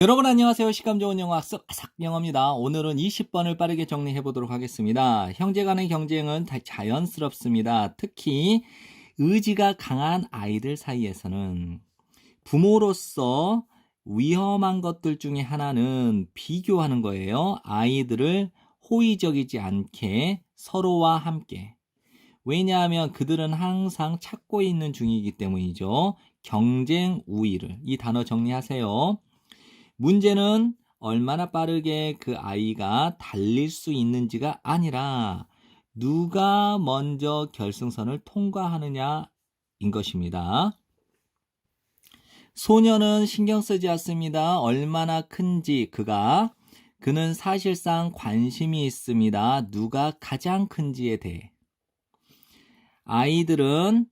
여러분 안녕하세요. 시감 좋은 영어 학습 아삭영어입니다. 오늘은 20번을 빠르게 정리해 보도록 하겠습니다. 형제 간의 경쟁은 다 자연스럽습니다. 특히 의지가 강한 아이들 사이에서는 부모로서 위험한 것들 중에 하나는 비교하는 거예요. 아이들을 호의적이지 않게 서로와 함께. 왜냐하면 그들은 항상 찾고 있는 중이기 때문이죠. 경쟁 우위를. 이 단어 정리하세요. 문제는 얼마나 빠르게 그 아이가 달릴 수 있는지가 아니라 누가 먼저 결승선을 통과하느냐인 것입니다. 소녀는 신경 쓰지 않습니다. 얼마나 큰지 그는 사실상 관심이 있습니다. 누가 가장 큰지에 대해. 아이들은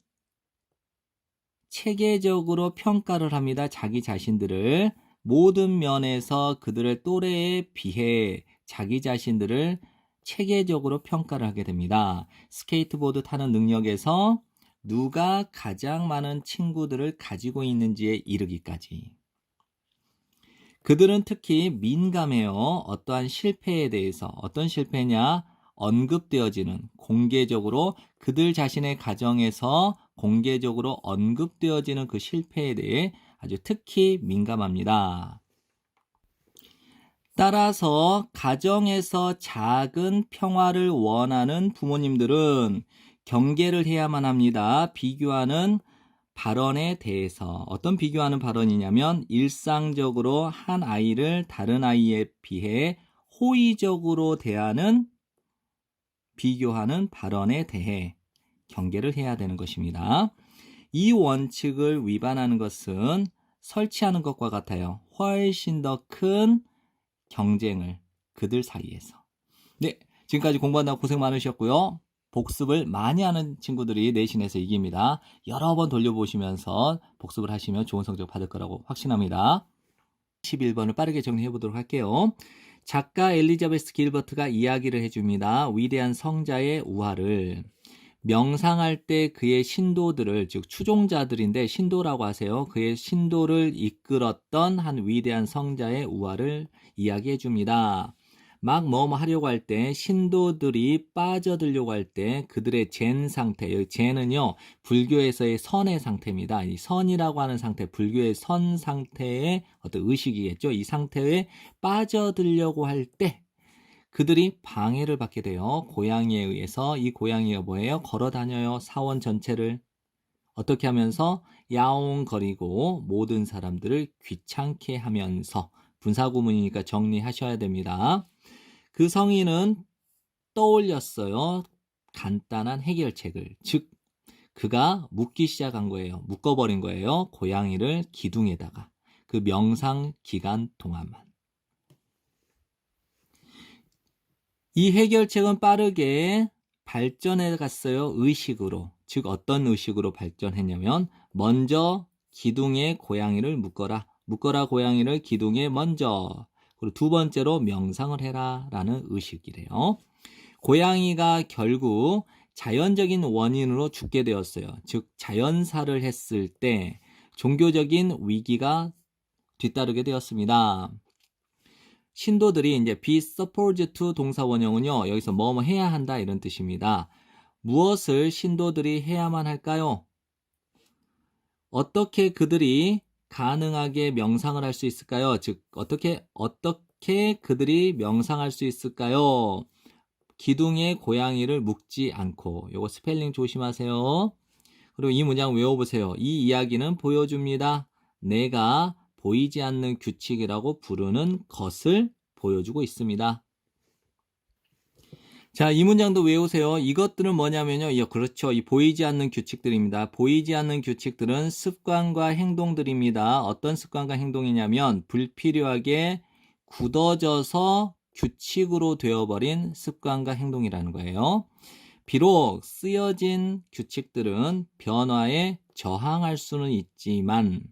체계적으로 평가를 합니다. 자기 자신들을. 모든 면에서 그들의 또래에 비해 자기 자신들을 체계적으로 평가를 하게 됩니다. 스케이트보드 타는 능력에서 누가 가장 많은 친구들을 가지고 있는지에 이르기까지. 그들은 특히 민감해요. 어떠한 실패에 대해서. 어떤 실패냐? 언급되어지는, 공개적으로 그들 자신의 가정에서 공개적으로 언급되어지는 그 실패에 대해 아주 특히 민감합니다. 따라서 가정에서 작은 평화를 원하는 부모님들은 경계를 해야만 합니다. 비교하는 발언에 대해서. 어떤 비교하는 발언이냐면 일상적으로 한 아이를 다른 아이에 비해 호의적으로 대하는 비교하는 발언에 대해 경계를 해야 되는 것입니다. 이 원칙을 위반하는 것은 설치하는 것과 같아요. 훨씬 더 큰 경쟁을 그들 사이에서. 네, 지금까지 공부한다고 고생 많으셨고요. 복습을 많이 하는 친구들이 내신에서 이깁니다. 여러 번 돌려보시면서 복습을 하시면 좋은 성적 받을 거라고 확신합니다. 11번을 빠르게 정리해 보도록 할게요. 작가 엘리자베스 길버트가 이야기를 해줍니다. 위대한 성자의 우화를. 명상할 때 그의 신도들을, 즉 추종자들인데 신도라고 하세요. 그의 신도를 이끌었던 한 위대한 성자의 우화를 이야기해 줍니다. 막 뭐뭐 하려고 할 때, 신도들이 빠져들려고 할 때 그들의 젠 상태, 여기 젠은요 불교에서의 선의 상태입니다. 이 선이라고 하는 상태, 불교의 선 상태의 어떤 의식이겠죠. 이 상태에 빠져들려고 할 때 그들이 방해를 받게 돼요. 고양이에 의해서. 이 고양이가 뭐예요? 걸어 다녀요. 사원 전체를. 어떻게 하면서? 야옹거리고 모든 사람들을 귀찮게 하면서. 분사구문이니까 정리하셔야 됩니다. 그 성인은 떠올렸어요. 간단한 해결책을. 즉 그가 묶기 시작한 거예요. 묶어버린 거예요. 고양이를 기둥에다가. 그 명상 기간 동안만. 이 해결책은 빠르게 발전해 갔어요. 의식으로. 즉 어떤 의식으로 발전했냐면 먼저 기둥에 고양이를 묶어라. 묶어라 고양이를 기둥에 먼저. 그리고 두 번째로 명상을 해라 라는 의식이래요. 고양이가 결국 자연적인 원인으로 죽게 되었어요. 즉 자연사를 했을 때 종교적인 위기가 뒤따르게 되었습니다. 신도들이 이제 be supposed to 동사 원형은요, 여기서 뭐뭐 해야 한다 이런 뜻입니다. 무엇을 신도들이 해야만 할까요? 어떻게 그들이 가능하게 명상을 할 수 있을까요? 즉, 어떻게 그들이 명상할 수 있을까요? 기둥에 고양이를 묶지 않고. 요거 스펠링 조심하세요. 그리고 이 문장 외워보세요. 이 이야기는 보여줍니다. 내가 보이지 않는 규칙이라고 부르는 것을 보여주고 있습니다. 자, 이 문장도 외우세요. 이것들은 뭐냐면요. 그렇죠. 이 보이지 않는 규칙들입니다. 보이지 않는 규칙들은 습관과 행동들입니다. 어떤 습관과 행동이냐면 불필요하게 굳어져서 규칙으로 되어버린 습관과 행동이라는 거예요. 비록 쓰여진 규칙들은 변화에 저항할 수는 있지만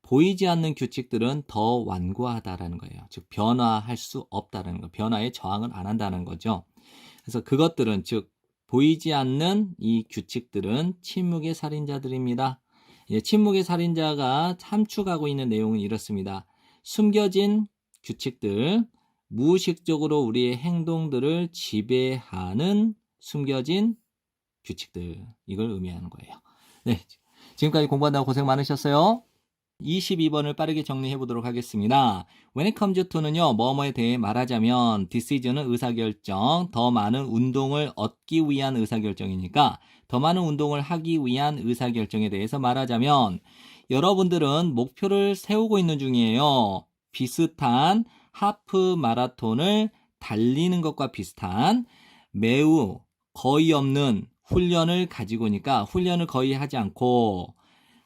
보이지 않는 규칙들은 더 완고하다라는 거예요. 즉 변화할 수 없다라는 거. 변화에 저항을 안 한다는 거죠. 그래서 그것들은 즉 보이지 않는 이 규칙들은 침묵의 살인자들입니다. 침묵의 살인자가 함축하고 있는 내용은 이렇습니다. 숨겨진 규칙들, 무의식적으로 우리의 행동들을 지배하는 숨겨진 규칙들, 이걸 의미하는 거예요. 네, 지금까지 공부한다고 고생 많으셨어요. 22번을 빠르게 정리해 보도록 하겠습니다. When it comes to는요, 뭐뭐에 대해 말하자면 decision은 의사결정, 더 많은 운동을 얻기 위한 의사결정이니까 더 많은 운동을 하기 위한 의사결정에 대해서 말하자면 여러분들은 목표를 세우고 있는 중이에요. 비슷한 하프 마라톤을 달리는 것과 비슷한 매우 거의 없는 훈련을 가지고니까 훈련을 거의 하지 않고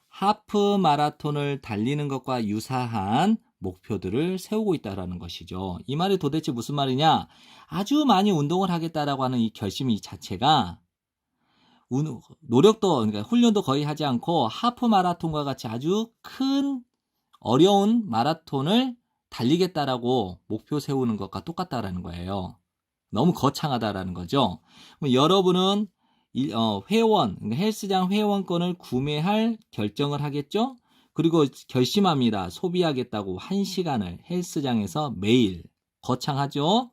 하프 마라톤을 달리는 것과 유사한 목표들을 세우고 있다는 것이죠. 이 말이 도대체 무슨 말이냐? 아주 많이 운동을 하겠다라고 하는 이 결심 이 자체가 노력도, 그러니까 훈련도 거의 하지 않고 하프 마라톤과 같이 아주 큰 어려운 마라톤을 달리겠다라고 목표 세우는 것과 똑같다라는 거예요. 너무 거창하다라는 거죠. 여러분은 회원, 그러니까 헬스장 회원권을 구매할 결정을 하겠죠? 그리고 결심합니다. 소비하겠다고 1시간을 헬스장에서 매일. 거창하죠?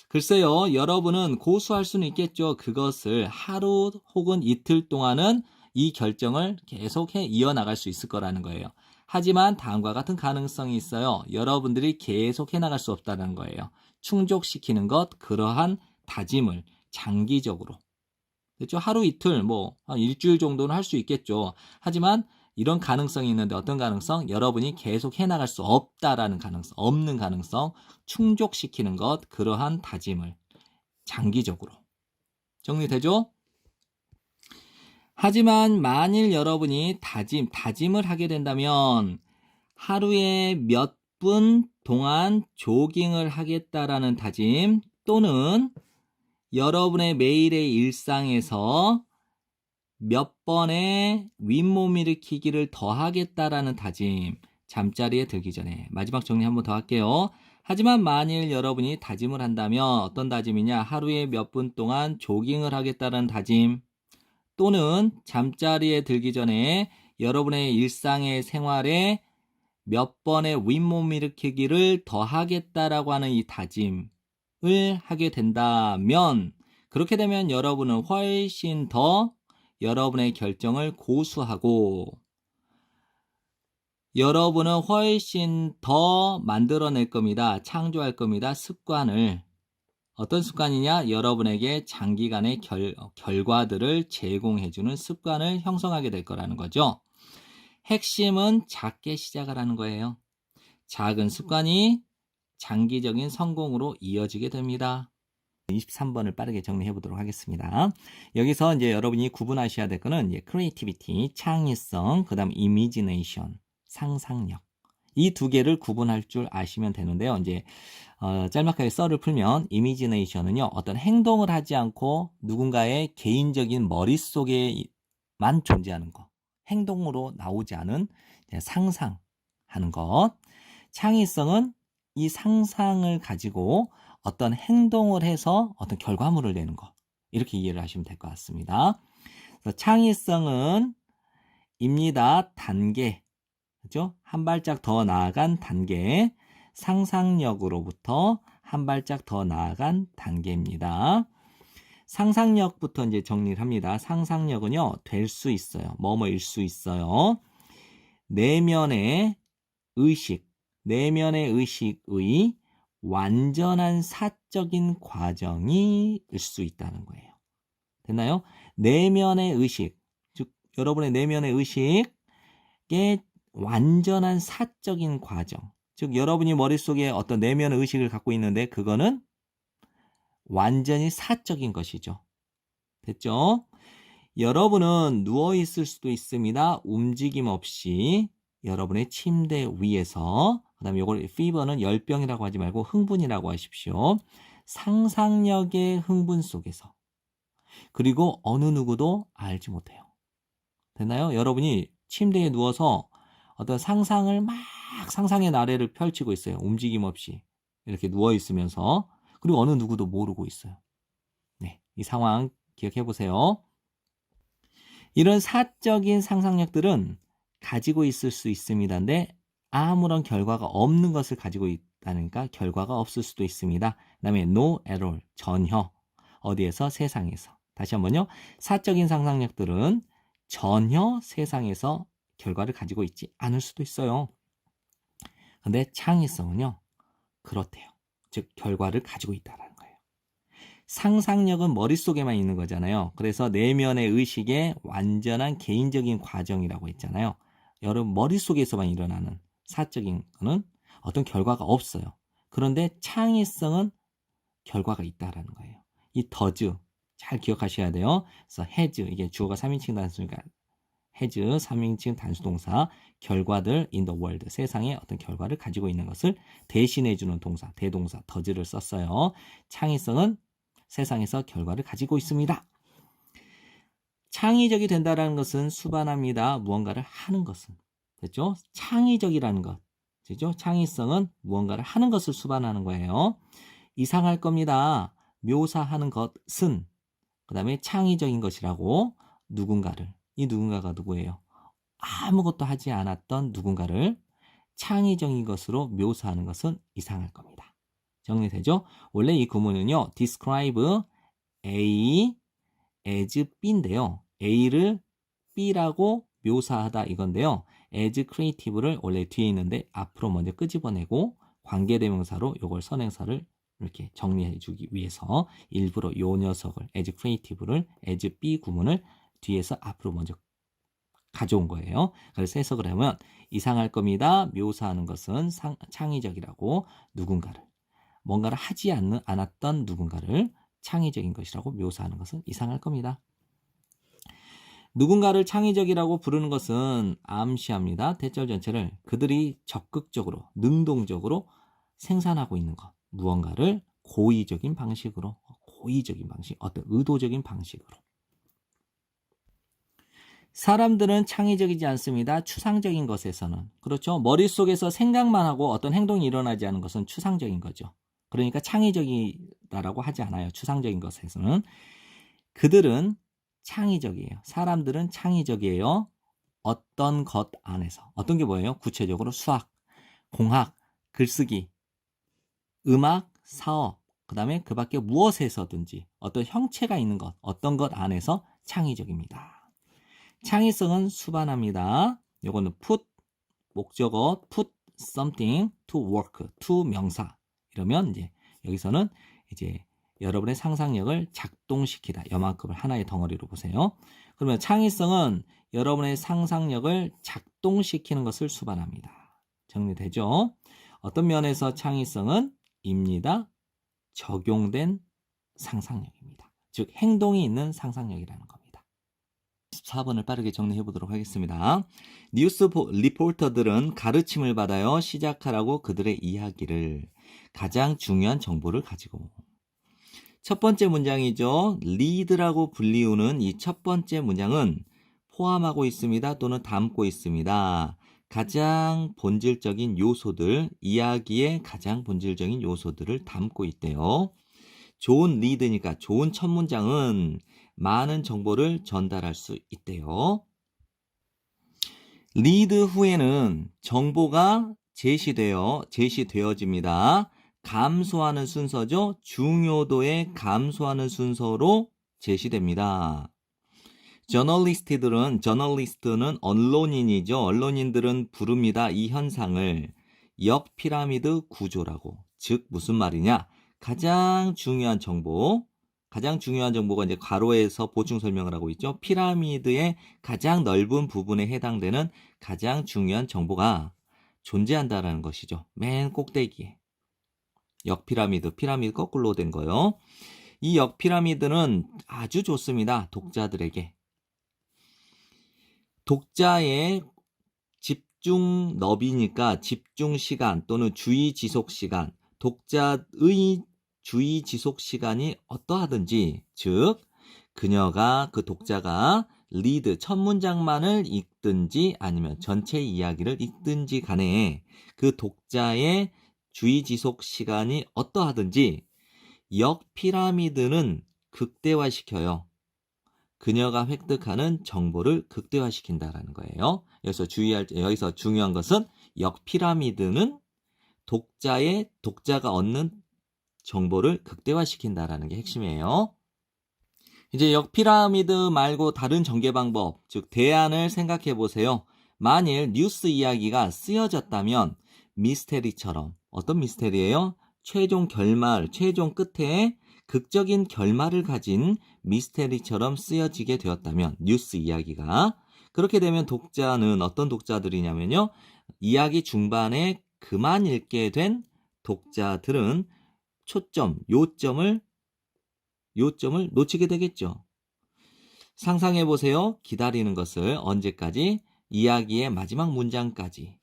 글쎄요, 여러분은 고수할 수는 있겠죠. 그것을 하루 혹은 이틀 동안은 이 결정을 계속해 이어나갈 수 있을 거라는 거예요. 하지만 다음과 같은 가능성이 있어요. 여러분들이 계속해 나갈 수 없다는 거예요. 충족시키는 것, 그러한 다짐을 장기적으로. 그렇죠? 하루 이틀, 한 일주일 정도는 할 수 있겠죠. 하지만 이런 가능성이 있는데 어떤 가능성? 여러분이 계속 해나갈 수 없다라는 가능성, 없는 가능성, 충족시키는 것, 그러한 다짐을 장기적으로. 정리되죠? 하지만 만일 여러분이 다짐을 하게 된다면 하루에 몇 분 동안 조깅을 하겠다라는 다짐 또는 여러분의 매일의 일상에서 몇 번의 윗몸 일으키기를 더 하겠다라는 다짐, 잠자리에 들기 전에 마지막 정리 한번 더 할게요. 하지만 만일 여러분이 다짐을 한다면 어떤 다짐이냐? 하루에 몇 분 동안 조깅을 하겠다는 다짐 또는 잠자리에 들기 전에 여러분의 일상의 생활에 몇 번의 윗몸 일으키기를 더 하겠다라고 하는 이 다짐을 하게 된다면 그렇게 되면 여러분은 훨씬 더 여러분의 결정을 고수하고 여러분은 훨씬 더 만들어낼 겁니다. 창조할 겁니다. 습관을. 어떤 습관이냐? 여러분에게 장기간의 결과들을 제공해주는 습관을 형성하게 될 거라는 거죠. 핵심은 작게 시작을 하는 거예요. 작은 습관이 장기적인 성공으로 이어지게 됩니다. 23번을 빠르게 정리해 보도록 하겠습니다. 여기서 이제 여러분이 구분하셔야 될 거는 이제 creativity, 창의성, 그 다음 imagination, 상상력. 이 두 개를 구분할 줄 아시면 되는데요. 이제 짤막하게 썰을 풀면 imagination은요. 어떤 행동을 하지 않고 누군가의 개인적인 머릿속에만 존재하는 것. 행동으로 나오지 않은 상상하는 것. 창의성은 이 상상을 가지고 어떤 행동을 해서 어떤 결과물을 내는 것. 이렇게 이해를 하시면 될 것 같습니다. 그래서 창의성은 입니다. 단계. 그죠? 한 발짝 더 나아간 단계. 상상력으로부터 한 발짝 더 나아간 단계입니다. 상상력부터 이제 정리를 합니다. 상상력은요, 될 수 있어요. 뭐뭐일 수 있어요. 내면의 의식의 완전한 사적인 과정일 수 있다는 거예요. 됐나요? 내면의 의식, 즉 여러분의 내면의 의식의 완전한 사적인 과정, 즉 여러분이 머릿속에 어떤 내면의 의식을 갖고 있는데 그거는 완전히 사적인 것이죠. 됐죠? 여러분은 누워있을 수도 있습니다. 움직임 없이 여러분의 침대 위에서. 그 다음에 이걸 fever는 열병이라고 하지 말고 흥분이라고 하십시오. 상상력의 흥분 속에서. 그리고 어느 누구도 알지 못해요. 됐나요? 여러분이 침대에 누워서 어떤 상상을 막 상상의 나래를 펼치고 있어요. 움직임 없이. 이렇게 누워있으면서. 그리고 어느 누구도 모르고 있어요. 네, 이 상황 기억해 보세요. 이런 사적인 상상력들은 가지고 있을 수 있습니다인데 아무런 결과가 없는 것을 가지고 있다니까 결과가 없을 수도 있습니다. 그 다음에 no at all, 전혀. 어디에서? 세상에서. 다시 한번요. 사적인 상상력들은 전혀 세상에서 결과를 가지고 있지 않을 수도 있어요. 근데 창의성은요, 그렇대요. 즉, 결과를 가지고 있다라는 거예요. 상상력은 머릿속에만 있는 거잖아요. 그래서 내면의 의식의 완전한 개인적인 과정이라고 했잖아요. 여러분 머릿속에서만 일어나는 사적인 거는 어떤 결과가 없어요. 그런데 창의성은 결과가 있다라는 거예요. 이 does 잘 기억하셔야 돼요. 그래서 has 이게 주어가 3인칭 단수니까 has 3인칭 단수동사 결과들 in the world 세상에 어떤 결과를 가지고 있는 것을 대신해주는 동사 대동사 does를 썼어요. 창의성은 세상에서 결과를 가지고 있습니다. 창의적이 된다는 것은 수반합니다. 무언가를 하는 것은. 됐죠? 창의적이라는 것. 됐죠? 창의성은 무언가를 하는 것을 수반하는 거예요. 이상할 겁니다. 묘사하는 것은 그 다음에 창의적인 것이라고 누군가를 이 누군가가 누구예요? 아무것도 하지 않았던 누군가를 창의적인 것으로 묘사하는 것은 이상할 겁니다. 정리되죠? 원래 이 구문은요. describe A as B인데요. A를 B라고 묘사하다 이건데요. as creative를 원래 뒤에 있는데 앞으로 먼저 끄집어내고 관계대명사로 이걸 선행사를 이렇게 정리해 주기 위해서 일부러 요 녀석을 as creative를 as B 구문을 뒤에서 앞으로 먼저 가져온 거예요. 그래서 해석을 하면 이상할 겁니다. 묘사하는 것은 창의적이라고 누군가를 뭔가를 하지 않았던 누군가를 창의적인 것이라고 묘사하는 것은 이상할 겁니다. 누군가를 창의적이라고 부르는 것은 암시합니다. 대절 전체를 그들이 적극적으로 능동적으로 생산하고 있는 것 무언가를 고의적인 방식으로 어떤 의도적인 방식으로 사람들은 창의적이지 않습니다. 추상적인 것에서는. 그렇죠. 머릿속에서 생각만 하고 어떤 행동이 일어나지 않은 것은 추상적인 거죠. 그러니까 창의적이다라고 하지 않아요. 추상적인 것에서는. 그들은 창의적이에요. 사람들은 창의적이에요. 어떤 것 안에서. 어떤 게 뭐예요? 구체적으로 수학, 공학, 글쓰기, 음악, 사업, 그 다음에 그 밖에 무엇에서든지 어떤 형체가 있는 것, 어떤 것 안에서 창의적입니다. 창의성은 수반합니다. 요거는 put, 목적어, put something to work, to 명사. 이러면 이제 여기서는 이제 여러분의 상상력을 작동시키다. 요만큼을 하나의 덩어리로 보세요. 그러면 창의성은 여러분의 상상력을 작동시키는 것을 수반합니다. 정리되죠? 어떤 면에서 창의성은 입니다. 적용된 상상력입니다. 즉 행동이 있는 상상력이라는 겁니다. 14번을 빠르게 정리해 보도록 하겠습니다. 뉴스 리포터들은 가르침을 받아요. 시작하라고 그들의 이야기를 가장 중요한 정보를 가지고 첫 번째 문장이죠. lead라고 불리우는 이 첫 번째 문장은 포함하고 있습니다. 또는 담고 있습니다. 가장 본질적인 요소들, 이야기의 가장 본질적인 요소들을 담고 있대요. 좋은 리드니까 좋은 첫 문장은 많은 정보를 전달할 수 있대요. 리드 후에는 정보가 제시되어집니다. 감소하는 순서죠. 중요도에 감소하는 순서로 제시됩니다. 저널리스트는 언론인이죠. 언론인들은 부릅니다. 이 현상을 역피라미드 구조라고. 즉 무슨 말이냐? 가장 중요한 정보가 이제 괄호에서 보충 설명을 하고 있죠. 피라미드의 가장 넓은 부분에 해당되는 가장 중요한 정보가 존재한다라는 것이죠. 맨 꼭대기에. 역피라미드, 피라미드 거꾸로 된 거요. 이 역피라미드는 아주 좋습니다. 독자들에게. 독자의 집중 너비니까 집중 시간 또는 주의 지속 시간, 독자의 주의 지속 시간이 어떠하든지, 즉 그녀가 그 독자가 리드 첫 문장만을 읽든지 아니면 전체 이야기를 읽든지 간에 그 독자의 주의 지속 시간이 어떠하든지 역피라미드는 극대화시켜요. 그녀가 획득하는 정보를 극대화시킨다라는 거예요. 여기서 중요한 것은 역피라미드는 독자가 얻는 정보를 극대화시킨다라는 게 핵심이에요. 이제 역피라미드 말고 다른 전개 방법, 즉 대안을 생각해 보세요. 만일 뉴스 이야기가 쓰여졌다면 미스테리처럼, 어떤 미스테리예요? 최종 끝에 극적인 결말을 가진 미스테리처럼 쓰여지게 되었다면 뉴스 이야기가, 그렇게 되면 독자는 어떤 독자들이냐면요, 이야기 중반에 그만 읽게 된 독자들은 요점을 놓치게 되겠죠. 상상해 보세요. 기다리는 것을 언제까지? 이야기의 마지막 문장까지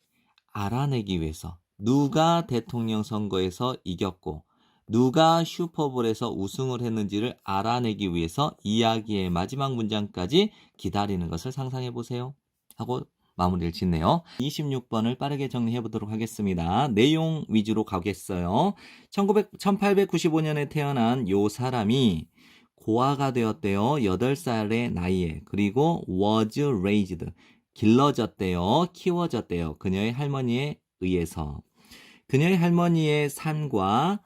알아내기 위해서, 누가 대통령 선거에서 이겼고 누가 슈퍼볼에서 우승을 했는지를 알아내기 위해서 이야기의 마지막 문장까지 기다리는 것을 상상해 보세요. 하고 마무리를 짓네요. 26번을 빠르게 정리해 보도록 하겠습니다. 내용 위주로 가겠어요. 1895년에 태어난 요 사람이 고아가 되었대요. 8살의 나이에. 그리고 was raised, 길러졌대요. 키워졌대요. 그녀의 할머니에 의해서. 그녀의 할머니의 삶과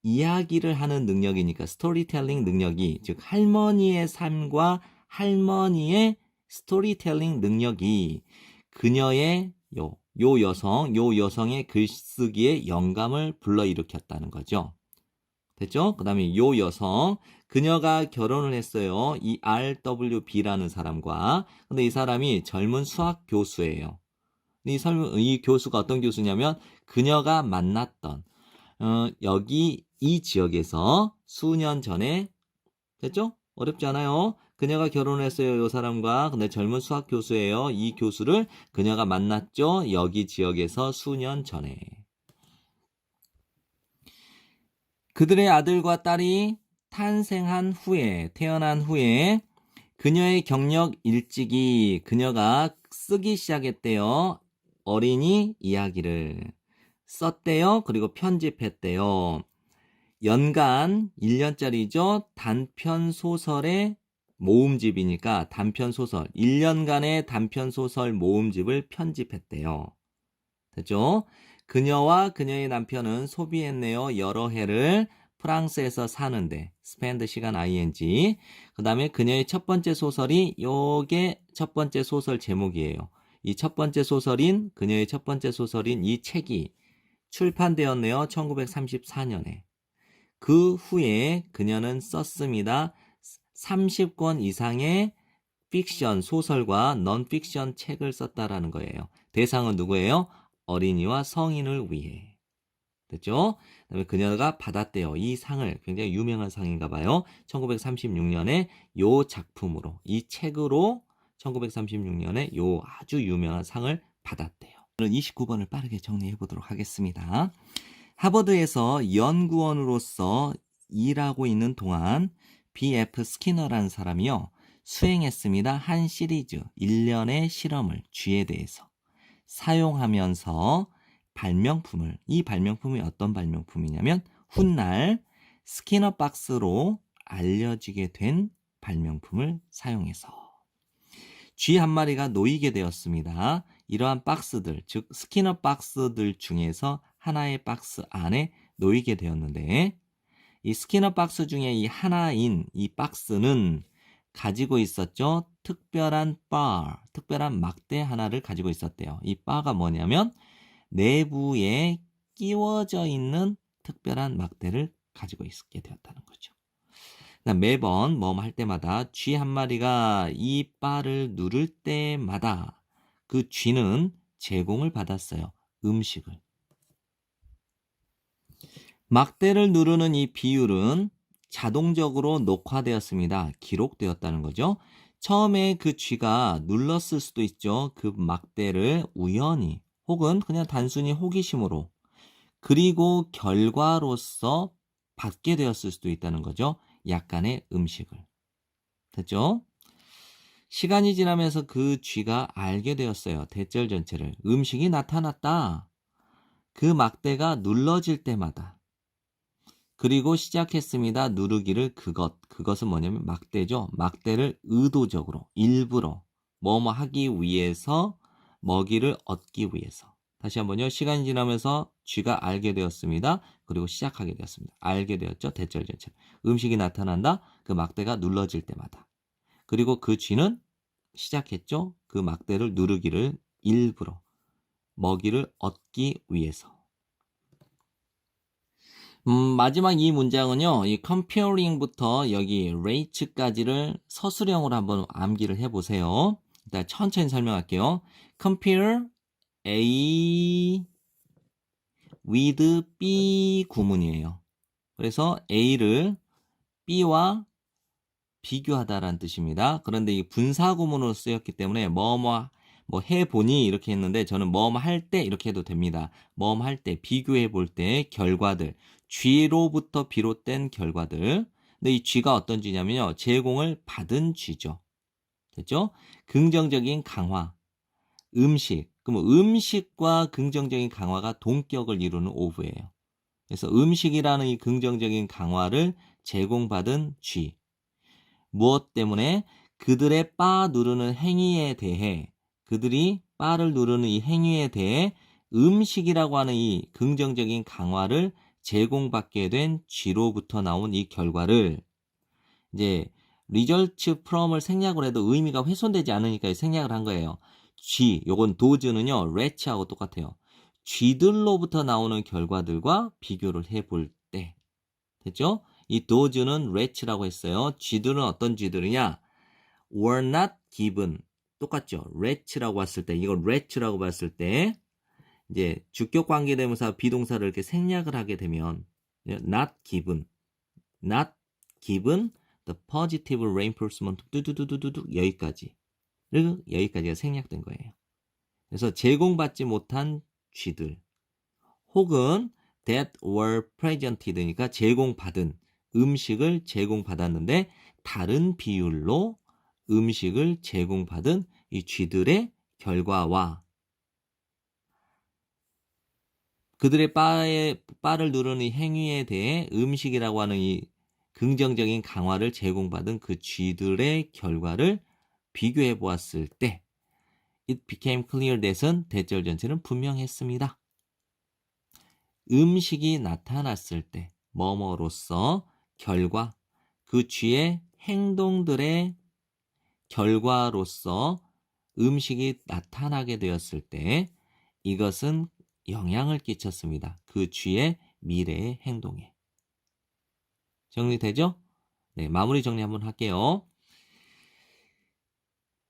이야기를 하는 능력이니까 스토리텔링 능력이, 즉 할머니의 삶과 할머니의 스토리텔링 능력이 그녀의 요 여성의 글쓰기에 영감을 불러일으켰다는 거죠. 됐죠? 그 다음에 요 여성, 그녀가 결혼을 했어요. 이 RWB라는 사람과. 근데 이 사람이 젊은 수학 교수예요. 이 교수가 어떤 교수냐면 그녀가 만났던 여기 이 지역에서 수년 전에, 됐죠? 어렵지 않아요. 그녀가 결혼을 했어요. 이 사람과. 근데 젊은 수학 교수예요. 이 교수를 그녀가 만났죠. 여기 지역에서 수년 전에. 그들의 아들과 딸이 태어난 후에 그녀의 경력 일찍이 그녀가 쓰기 시작했대요. 어린이 이야기를 썼대요. 그리고 편집했대요. 연간 1년짜리죠. 단편소설의 모음집이니까 단편소설, 1년간의 단편소설 모음집을 편집했대요. 됐죠? 그녀와 그녀의 남편은 소비했네요. 여러 해를 프랑스에서 사는데, spend 시간 ing. 그 다음에 그녀의 첫 번째 소설이 요게 첫 번째 소설 제목이에요. 이 첫 번째 소설인, 그녀의 첫 번째 소설인 이 책이 출판되었네요. 1934년에. 그 후에 그녀는 썼습니다. 30권 이상의 픽션, 소설과 넌픽션 책을 썼다라는 거예요. 대상은 누구예요? 어린이와 성인을 위해. 됐죠? 그다음에 그녀가 받았대요. 이 상을, 굉장히 유명한 상인가 봐요. 1936년에 요 작품으로, 이 책으로 1936년에 요 아주 유명한 상을 받았대요. 29번을 빠르게 정리해 보도록 하겠습니다. 하버드에서 연구원으로서 일하고 있는 동안 B.F. 스키너라는 사람이요, 수행했습니다. 한 시리즈 1년의 실험을 쥐에 대해서 사용하면서 이 발명품이 어떤 발명품이냐면 훗날 스키너 박스로 알려지게 된 발명품을 사용해서 쥐 한 마리가 놓이게 되었습니다. 이러한 박스들, 즉 스키너 박스들 중에서 하나의 박스 안에 놓이게 되었는데, 이 스키너 박스 중에 이 하나인 이 박스는 가지고 있었죠. 특별한 막대 하나를 가지고 있었대요. 이 바가 뭐냐면 내부에 끼워져 있는 특별한 막대를 가지고 있게 되었다는 거죠. 매번 할 때마다 쥐 한 마리가 이 바를 누를 때마다 그 쥐는 제공을 받았어요. 음식을. 막대를 누르는 이 비율은 자동적으로 녹화되었습니다. 기록되었다는 거죠. 처음에 그 쥐가 눌렀을 수도 있죠. 그 막대를 우연히 혹은 그냥 단순히 호기심으로, 그리고 결과로서 받게 되었을 수도 있다는 거죠. 약간의 음식을. 됐죠? 시간이 지나면서 그 쥐가 알게 되었어요. 대절 전체를. 음식이 나타났다. 그 막대가 눌러질 때마다. 그리고 시작했습니다. 누르기를. 그것은 뭐냐면 막대죠. 막대를 의도적으로, 일부러 하기 위해서, 먹이를 얻기 위해서. 다시 한번요. 시간이 지나면서 쥐가 알게 되었습니다. 그리고 시작하게 되었습니다. 알게 되었죠. 대절 전체. 음식이 나타난다. 그 막대가 눌러질 때마다. 그리고 그 쥐는 시작했죠. 그 막대를 누르기를 일부러 먹이를 얻기 위해서. 마지막 이 문장은요. 이 comparing부터 여기 rate까지를 서술형으로 한번 암기를 해보세요. 일단 천천히 설명할게요. compare A with B 구문이에요. 그래서 A를 B와 비교하다라는 뜻입니다. 그런데 이 분사 구문으로 쓰였기 때문에 뭐 해보니 이렇게 했는데 저는 뭐 할 때 이렇게 해도 됩니다. 뭐 할 때 비교해 볼 때 결과들 G로부터 비롯된 결과들. 근데 이 G가 어떤 G냐면요. 제공을 받은 G죠. 됐죠? 긍정적인 강화, 음식. 그럼 음식과 긍정적인 강화가 동격을 이루는 오브예요. 그래서 음식이라는 이 긍정적인 강화를 제공받은 G. 무엇 때문에? 그들의 바 누르는 행위에 대해, 그들이 바를 누르는 이 행위에 대해 음식이라고 하는 이 긍정적인 강화를 제공받게 된 G로부터 나온 이 결과를 이제 results from을 생략을 해도 의미가 훼손되지 않으니까 생략을 한 거예요. G, 요건 does는요, let하고 똑같아요. G들로부터 나오는 결과들과 비교를 해볼 때. 됐죠? 이 does는 let라고 했어요. G들은 어떤 G들이냐? were not given. 똑같죠? let라고 했을 때, 이거 let라고 봤을 때, 이제 주격 관계대명사 비동사를 이렇게 생략을 하게 되면, not given, not given the positive reinforcement 뚜두두두두 여기까지. 여기까지가 생략된 거예요. 그래서 제공받지 못한 쥐들 혹은 that were presented니까 제공받은 음식을 제공받았는데 다른 비율로 음식을 제공받은 이 쥐들의 결과와 그들의 바를 누르는 행위에 대해 음식이라고 하는 이 긍정적인 강화를 제공받은 그 쥐들의 결과를 비교해 보았을 때 It became clear that은 대절 전체는 분명했습니다. 음식이 나타났을 때 뭐뭐로서 결과 그 쥐의 행동들의 결과로서 음식이 나타나게 되었을 때 이것은 영향을 끼쳤습니다. 그 쥐의 미래의 행동에. 정리되죠? 네, 마무리 정리 한번 할게요.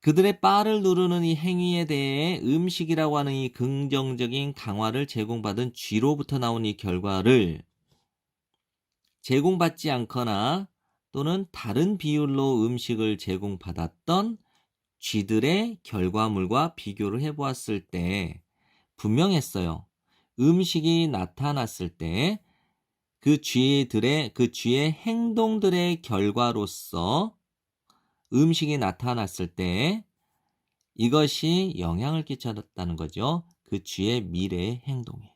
그들의 바를 누르는 이 행위에 대해 음식이라고 하는 이 긍정적인 강화를 제공받은 G로부터 나온 이 결과를 제공받지 않거나 또는 다른 비율로 음식을 제공받았던 G들의 결과물과 비교를 해보았을 때 분명했어요. 음식이 나타났을 때 그 쥐의 행동들의 결과로서 음식이 나타났을 때 이것이 영향을 끼쳤다는 거죠. 그 쥐의 미래의 행동에.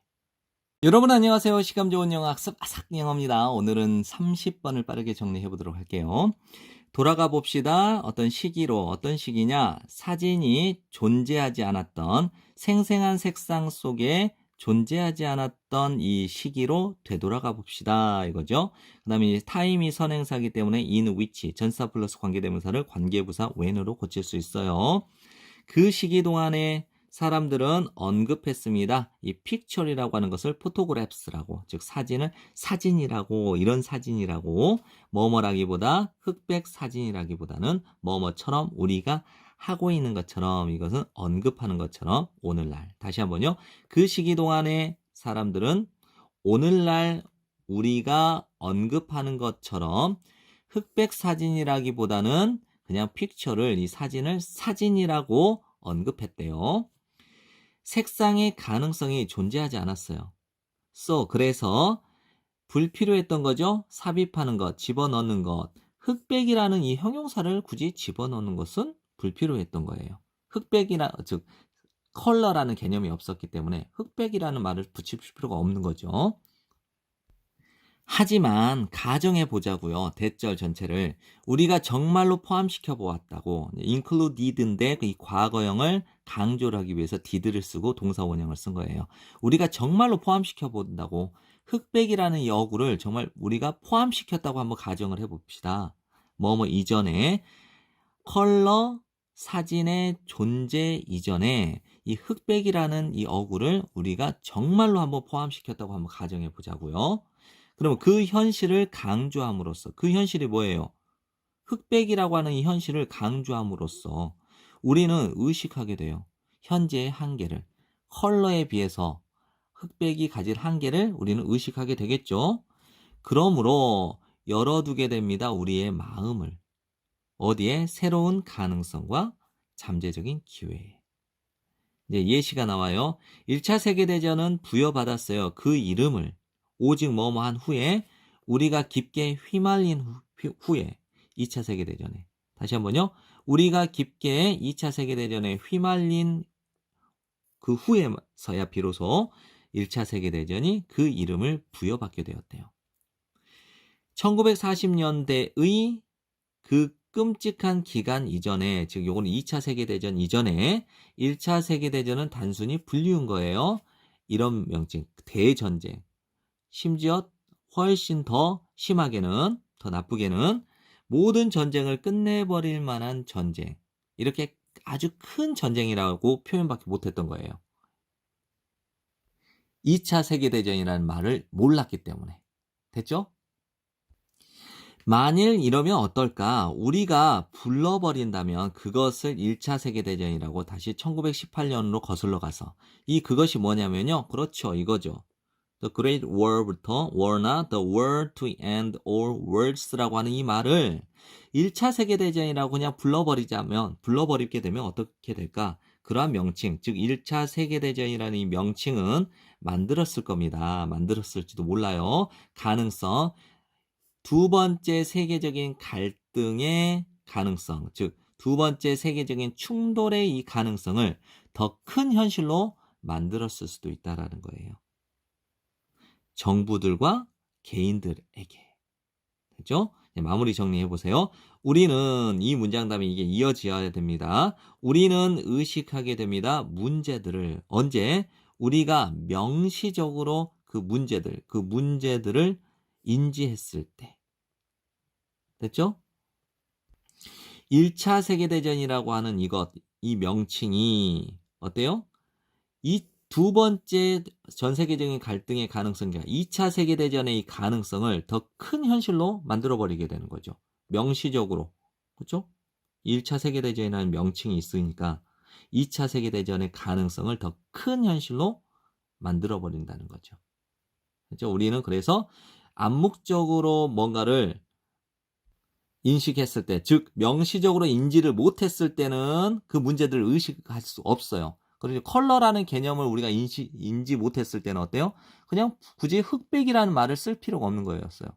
여러분 안녕하세요. 시간 좋은 영어 학습 아삭영어입니다. 오늘은 30번을 빠르게 정리해 보도록 할게요. 돌아가 봅시다. 어떤 시기냐? 사진이 존재하지 않았던 생생한 색상 속에 존재하지 않았던 이 시기로 되돌아가 봅시다. 이거죠. 그 다음에 타임이 선행사기 때문에 in which 전사 플러스 관계대명사를 관계부사 when으로 고칠 수 있어요. 그 시기 동안에 사람들은 언급했습니다. 이 picture이라고 하는 것을 photographs라고, 즉 사진을 사진이라고, 이런 사진이라고, 뭐뭐라기보다 흑백 사진이라기보다는 뭐뭐처럼 우리가 하고 있는 것처럼 이것은 언급하는 것처럼 오늘날. 다시 한번요. 그 시기 동안에 사람들은 오늘날 우리가 언급하는 것처럼 흑백 사진이라기보다는 그냥 픽처를 이 사진을 사진이라고 언급했대요. 색상의 가능성이 존재하지 않았어요. 그래서 불필요했던 거죠. 삽입하는 것, 집어넣는 것. 흑백이라는 이 형용사를 굳이 집어넣는 것은 불필요했던 거예요. 즉 컬러라는 개념이 없었기 때문에 흑백이라는 말을 붙일 필요가 없는 거죠. 하지만 가정해 보자고요. 대절 전체를 우리가 정말로 포함시켜 보았다고 included인데 이 과거형을 강조를 하기 위해서 did를 쓰고 동사 원형을 쓴 거예요. 우리가 정말로 포함시켜 본다고 흑백이라는 이 어구를 정말 우리가 포함시켰다고 한번 가정을 해봅시다. 뭐뭐 이전에 컬러 사진의 존재 이전에 이 흑백이라는 이 어구를 우리가 정말로 한번 포함시켰다고 한번 가정해 보자고요. 그러면 그 현실을 강조함으로써 그 현실이 뭐예요? 흑백이라고 하는 이 현실을 강조함으로써 우리는 의식하게 돼요. 현재의 한계를 컬러에 비해서 흑백이 가질 한계를 우리는 의식하게 되겠죠. 그러므로 열어두게 됩니다. 우리의 마음을. 어디에? 새로운 가능성과 잠재적인 기회에. 이제 예시가 나와요. 1차 세계대전은 부여받았어요. 그 이름을 오직 뭐뭐 한 후에 우리가 깊게 휘말린 후에 2차 세계대전에. 다시 한번요. 우리가 깊게 2차 세계대전에 휘말린 그 후에서야 비로소 1차 세계대전이 그 이름을 부여받게 되었대요. 1940년대의 그 끔찍한 기간 이전에, 즉 요거는 2차 세계대전 이전에 1차 세계대전은 단순히 불리운 거예요. 이런 명칭, 대전쟁. 심지어 훨씬 더 심하게는, 더 나쁘게는 모든 전쟁을 끝내버릴 만한 전쟁. 이렇게 아주 큰 전쟁이라고 표현밖에 못했던 거예요. 2차 세계대전이라는 말을 몰랐기 때문에. 됐죠? 만일 이러면 어떨까? 우리가 불러버린다면 그것을 1차 세계대전이라고 다시 1918년으로 거슬러 가서 그것이 뭐냐면요. 그렇죠. 이거죠. The Great War부터 War나 The War to End All Wars라고 하는 이 말을 1차 세계대전이라고 그냥 불러버리게 되면 어떻게 될까? 그러한 명칭, 즉 1차 세계대전이라는 이 명칭은 만들었을 겁니다. 만들었을지도 몰라요. 가능성. 두 번째 세계적인 갈등의 가능성, 즉 두 번째 세계적인 충돌의 이 가능성을 더 큰 현실로 만들었을 수도 있다라는 거예요. 정부들과 개인들에게. 됐죠? 마무리 정리해 보세요. 우리는 이 문장 다음에 이게 이어져야 됩니다. 우리는 의식하게 됩니다. 문제들을 언제? 우리가 명시적으로 그 문제들을 인지했을 때. 됐죠? 1차 세계대전이라고 하는 이 명칭이 어때요? 이 두 번째 전 세계적인 갈등의 가능성과 2차 세계대전의 이 가능성을 더 큰 현실로 만들어버리게 되는 거죠. 명시적으로. 그렇죠? 1차 세계대전이라는 명칭이 있으니까 2차 세계대전의 가능성을 더 큰 현실로 만들어버린다는 거죠. 그렇죠? 우리는 그래서 암묵적으로 뭔가를 인식했을 때, 즉 명시적으로 인지를 못했을 때는 그 문제들을 의식할 수 없어요. 그리고 컬러라는 개념을 우리가 인지 못했을 때는 어때요? 그냥 굳이 흑백이라는 말을 쓸 필요가 없는 거였어요.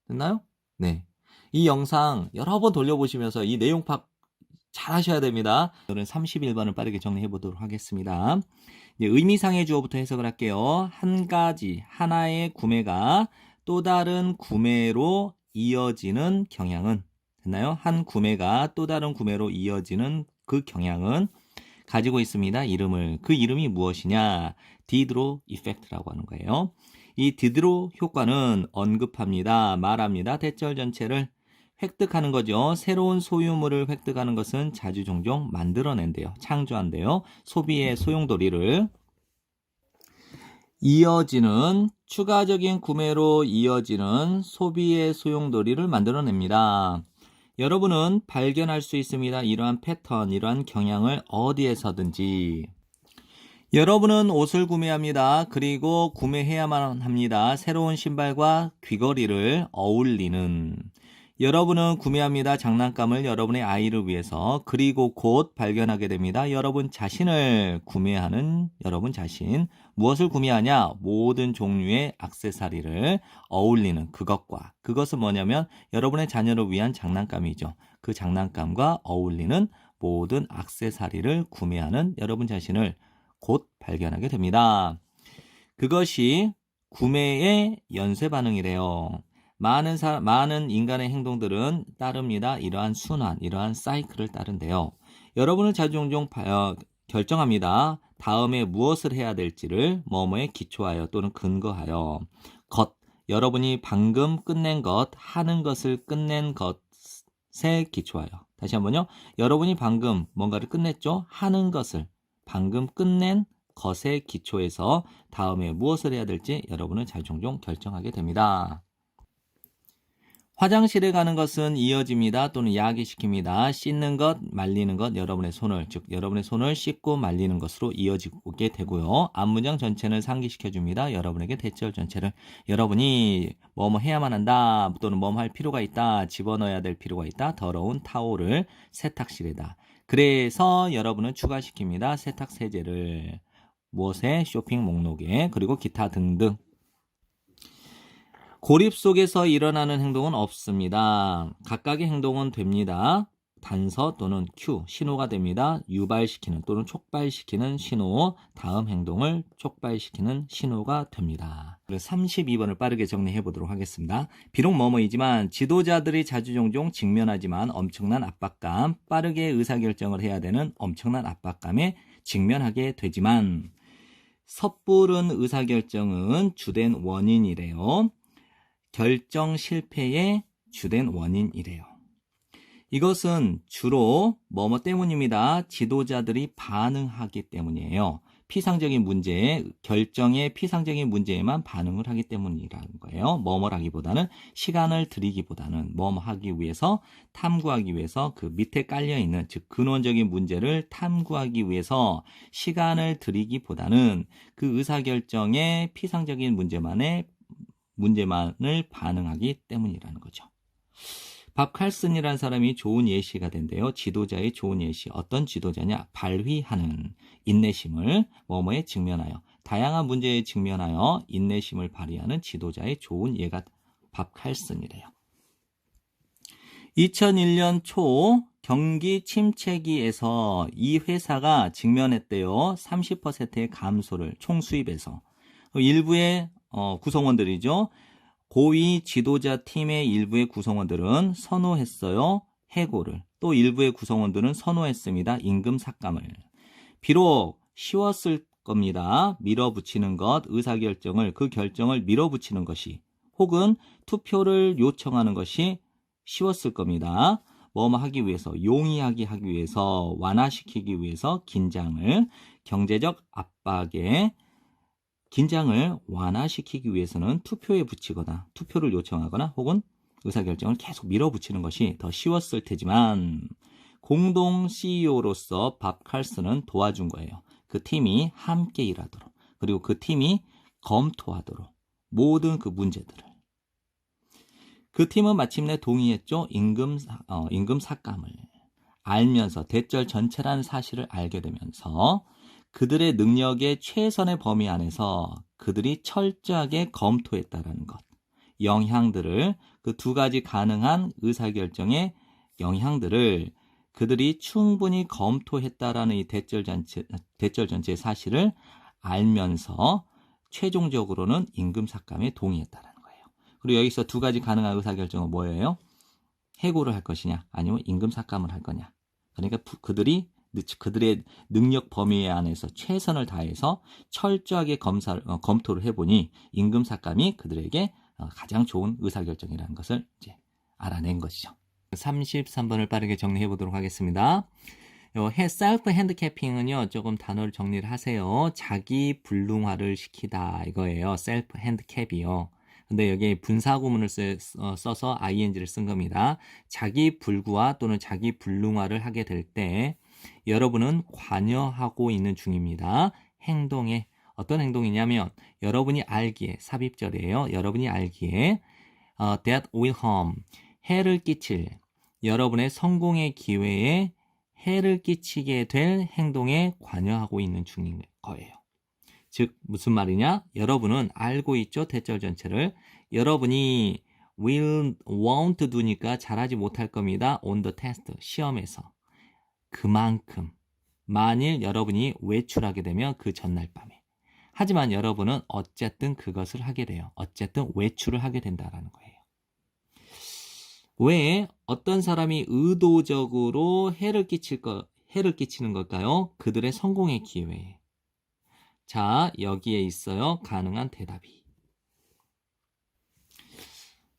됐나요? 네. 이 영상 여러 번 돌려보시면서 이 내용 파악 잘 하셔야 됩니다. 오늘은 31번을 빠르게 정리해 보도록 하겠습니다. 의미상의 주어부터 해석을 할게요. 한 가지, 하나의 구매가 또 다른 구매로 이어지는 경향은, 됐나요? 한 구매가 또 다른 구매로 이어지는 그 경향은 가지고 있습니다. 그 이름이 무엇이냐? 디드로 이펙트라고 하는 거예요. 이 디드로 효과는 언급합니다. 말합니다. 대절 전체를 획득하는 거죠. 새로운 소유물을 획득하는 것은 자주 종종 만들어낸대요. 창조한대요. 소비의 소용돌이를. 이어지는 추가적인 구매로 이어지는 소비의 소용돌이를 만들어냅니다. 여러분은 발견할 수 있습니다. 이러한 패턴, 이러한 경향을 어디에서든지. 여러분은 옷을 구매합니다. 그리고 구매해야만 합니다. 새로운 신발과 귀걸이를 어울리는. 여러분은 구매합니다. 장난감을 여러분의 아이를 위해서. 그리고 곧 발견하게 됩니다. 여러분 자신을 구매하는 여러분 자신. 무엇을 구매하냐? 모든 종류의 액세서리를 어울리는 그것은 뭐냐면 여러분의 자녀를 위한 장난감이죠. 그 장난감과 어울리는 모든 액세서리를 구매하는 여러분 자신을 곧 발견하게 됩니다. 그것이 구매의 연쇄 반응이래요. 많은 인간의 행동들은 따릅니다. 이러한 순환, 이러한 사이클을 따른대요. 여러분은 자주 종종 결정합니다. 다음에 무엇을 해야 될지를 뭐뭐에 기초하여 또는 근거하여. 것, 여러분이 방금 끝낸 것, 하는 것을 끝낸 것에 기초하여. 다시 한번요. 여러분이 방금 뭔가를 끝냈죠? 하는 것을 방금 끝낸 것에 기초해서 다음에 무엇을 해야 될지 여러분은 자유종종 결정하게 됩니다. 화장실에 가는 것은 이어집니다. 또는 야기시킵니다. 씻는 것, 말리는 것, 여러분의 손을, 즉 여러분의 손을 씻고 말리는 것으로 이어지게 되고요. 앞문장 전체는 상기시켜줍니다. 여러분에게 대절 전체를 여러분이 뭐뭐 해야만 한다 또는 뭐뭐 할 필요가 있다, 집어넣어야 될 필요가 있다, 더러운 타올을 세탁실에다. 그래서 여러분은 추가시킵니다. 세탁 세제를 무엇에? 쇼핑 목록에. 그리고 기타 등등. 고립 속에서 일어나는 행동은 없습니다. 각각의 행동은 됩니다. 단서 또는 큐, 신호가 됩니다. 유발시키는 또는 촉발시키는 신호, 다음 행동을 촉발시키는 신호가 됩니다. 32번을 빠르게 정리해 보도록 하겠습니다. 비록 뭐뭐이지만 지도자들이 자주 종종 직면하지만 엄청난 압박감, 빠르게 의사결정을 해야 되는 엄청난 압박감에 직면하게 되지만 섣부른 의사결정은 주된 원인이래요. 결정 실패의 주된 원인이래요. 이것은 주로 뭐뭐 때문입니다. 지도자들이 반응하기 때문이에요. 피상적인 문제에, 결정의 피상적인 문제에만 반응을 하기 때문이라는 거예요. 뭐뭐라기보다는 시간을 들이기보다는 뭐뭐 하기 위해서, 탐구하기 위해서 그 밑에 깔려있는, 즉 근원적인 문제를 탐구하기 위해서 시간을 들이기보다는 그 의사결정의 피상적인 문제만을 반응하기 때문이라는 거죠. 밥 칼슨이라는 사람이 좋은 예시가 된대요. 지도자의 좋은 예시. 어떤 지도자냐? 발휘하는 인내심을 뭐뭐에 직면하여, 다양한 문제에 직면하여 인내심을 발휘하는 지도자의 좋은 예가 밥 칼슨이래요. 2001년 초 경기 침체기에서 이 회사가 직면했대요. 30%의 감소를 총수입에서. 일부의 구성원들이죠. 고위 지도자 팀의 일부의 구성원들은 선호했어요. 해고를. 또 일부의 구성원들은 선호했습니다. 임금 삭감을. 비록 쉬웠을 겁니다. 밀어붙이는 것, 의사결정을, 그 결정을 밀어붙이는 것이, 혹은 투표를 요청하는 것이 쉬웠을 겁니다. 뭐뭐 하기 위해서, 용이하게 하기 위해서, 완화시키기 위해서 긴장을, 경제적 압박에 긴장을 완화시키기 위해서는 투표에 붙이거나 투표를 요청하거나 혹은 의사결정을 계속 밀어붙이는 것이 더 쉬웠을 테지만 공동 CEO로서 밥 칼슨은 도와준 거예요. 그 팀이 함께 일하도록, 그리고 그 팀이 검토하도록 모든 그 문제들을. 그 팀은 마침내 동의했죠. 임금 삭감을. 알면서, 대절 전체라는 사실을 알게 되면서 그들의 능력의 최선의 범위 안에서 그들이 철저하게 검토했다라는 것. 영향들을, 그 두 가지 가능한 의사결정의 영향들을 그들이 충분히 검토했다라는 이 대절 전체의 사실을 알면서 최종적으로는 임금 삭감에 동의했다라는 거예요. 그리고 여기서 두 가지 가능한 의사결정은 뭐예요? 해고를 할 것이냐, 아니면 임금 삭감을 할 거냐. 그러니까 그들의 능력 범위 안에서 최선을 다해서 철저하게 검토를 해보니 임금 삭감이 그들에게 가장 좋은 의사결정이라는 것을 이제 알아낸 것이죠. 33번을 빠르게 정리해 보도록 하겠습니다. 셀프 핸드캐핑은요, 조금 단어를 정리를 하세요. 자기 불능화를 시키다 이거예요. 셀프 핸드캡이요. 근데 여기 분사구문을 써서 ing를 쓴 겁니다. 자기 불구화 또는 자기 불능화를 하게 될 때 여러분은 관여하고 있는 중입니다. 행동에. 어떤 행동이냐면 여러분이 알기에, 삽입절이에요. 여러분이 알기에 that will harm, 해를 끼칠, 여러분의 성공의 기회에 해를 끼치게 될 행동에 관여하고 있는 중인 거예요. 즉 무슨 말이냐? 여러분은 알고 있죠. 대절 전체를. 여러분이 won't do니까 잘하지 못할 겁니다. on the test, 시험에서. 그만큼 만일 여러분이 외출하게 되면 그 전날 밤에. 하지만 여러분은 어쨌든 그것을 하게 돼요. 어쨌든 외출을 하게 된다라는 거예요. 왜 어떤 사람이 의도적으로 해를 해를 끼치는 걸까요? 그들의 성공의 기회에. 자, 여기에 있어요. 가능한 대답이.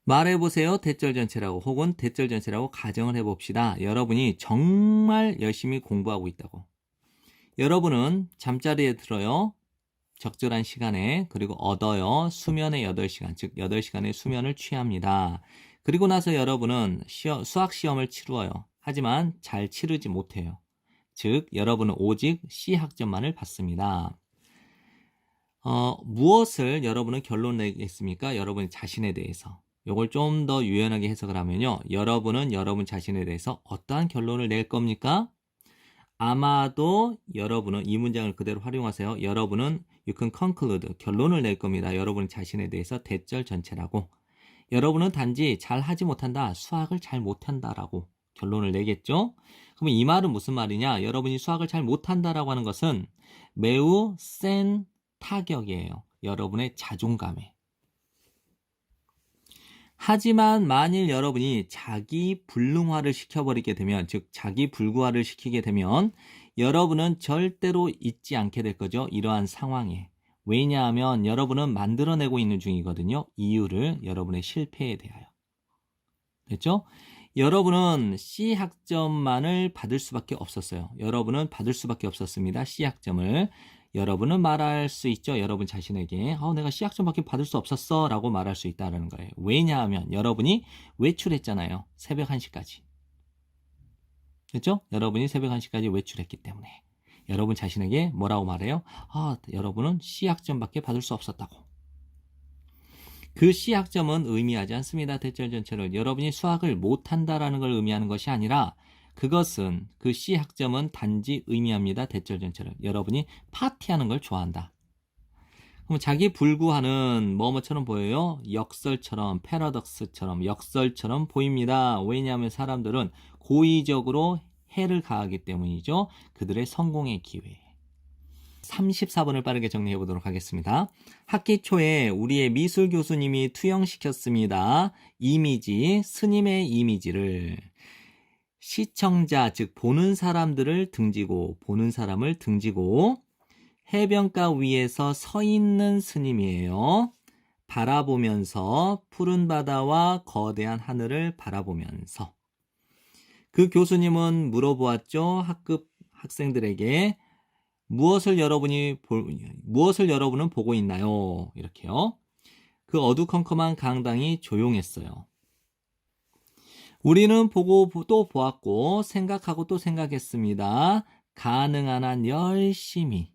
말해보세요. 대절 전체라고 혹은 대절 전체라고 가정을 해봅시다. 여러분이 정말 열심히 공부하고 있다고. 여러분은 잠자리에 들어요. 적절한 시간에 그리고 얻어요. 수면의 8시간, 즉 8시간의 수면을 취합니다. 그리고 나서 여러분은 수학 시험을 치루어요. 하지만 잘 치르지 못해요. 즉 여러분은 오직 C학점만을 받습니다. 무엇을 여러분은 결론 내겠습니까? 여러분 자신에 대해서. 이걸 좀 더 유연하게 해석을 하면요. 여러분은 여러분 자신에 대해서 어떠한 결론을 낼 겁니까? 아마도 여러분은 이 문장을 그대로 활용하세요. 여러분은 you can conclude 결론을 낼 겁니다. 여러분 자신에 대해서 대절 전체라고. 여러분은 단지 잘 하지 못한다. 수학을 잘 못한다라고 결론을 내겠죠. 그럼 이 말은 무슨 말이냐? 여러분이 수학을 잘 못한다라고 하는 것은 매우 센 타격이에요. 여러분의 자존감에. 하지만 만일 여러분이 자기 불능화를 시켜버리게 되면, 즉 자기 불구화를 시키게 되면 여러분은 절대로 잊지 않게 될 거죠. 이러한 상황에. 왜냐하면 여러분은 만들어내고 있는 중이거든요. 이유를 여러분의 실패에 대하여. 됐죠? 여러분은 C학점만을 받을 수밖에 없었어요. 여러분은 받을 수밖에 없었습니다. C학점을. 여러분은 말할 수 있죠. 여러분 자신에게 내가 C학점밖에 받을 수 없었어 라고 말할 수 있다는 거예요. 왜냐하면 여러분이 외출했잖아요. 새벽 1시까지. 그렇죠? 여러분이 새벽 1시까지 외출했기 때문에 여러분 자신에게 뭐라고 말해요? 여러분은 C학점밖에 받을 수 없었다고. 그 C학점은 의미하지 않습니다. 대절 전체를. 여러분이 수학을 못한다라는 걸 의미하는 것이 아니라 그것은 그 C학점은 단지 의미합니다. 대절 전체를. 여러분이 파티하는 걸 좋아한다. 그럼 자기 불구하는 뭐뭐처럼 보여요? 역설처럼, 패러독스처럼, 역설처럼 보입니다. 왜냐하면 사람들은 고의적으로 해를 가하기 때문이죠. 그들의 성공의 기회. 34번을 빠르게 정리해 보도록 하겠습니다. 학기 초에 우리의 미술 교수님이 투영시켰습니다. 이미지, 스님의 이미지를. 시청자, 즉 보는 사람들을 등지고, 보는 사람을 등지고 해변가 위에서 서 있는 스님이에요. 바라보면서 푸른 바다와 거대한 하늘을 바라보면서. 그 교수님은 물어보았죠. 학급 학생들에게 무엇을 여러분은 보고 있나요? 이렇게요. 그 어두컴컴한 강당이 조용했어요. 우리는 보고 또 보았고 생각하고 또 생각했습니다. 가능한 한 열심히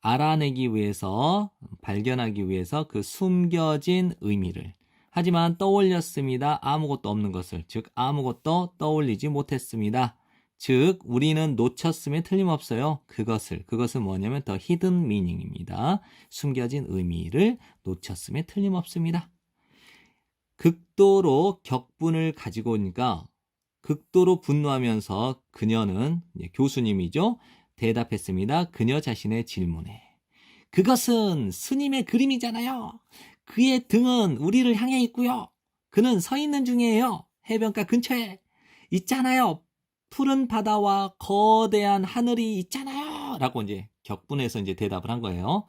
알아내기 위해서, 발견하기 위해서 그 숨겨진 의미를. 하지만 떠올렸습니다. 아무것도 없는 것을. 즉 아무것도 떠올리지 못했습니다. 즉 우리는 놓쳤음에 틀림없어요. 그것은 뭐냐면 the hidden meaning입니다. 숨겨진 의미를 놓쳤음에 틀림없습니다. 극도로 격분을 가지고 오니까 극도로 분노하면서 그녀는, 교수님이죠, 대답했습니다. 그녀 자신의 질문에. 그것은 스님의 그림이잖아요. 그의 등은 우리를 향해 있고요. 그는 서 있는 중이에요. 해변가 근처에 있잖아요. 푸른 바다와 거대한 하늘이 있잖아요. 라고 이제 격분해서 이제 대답을 한 거예요.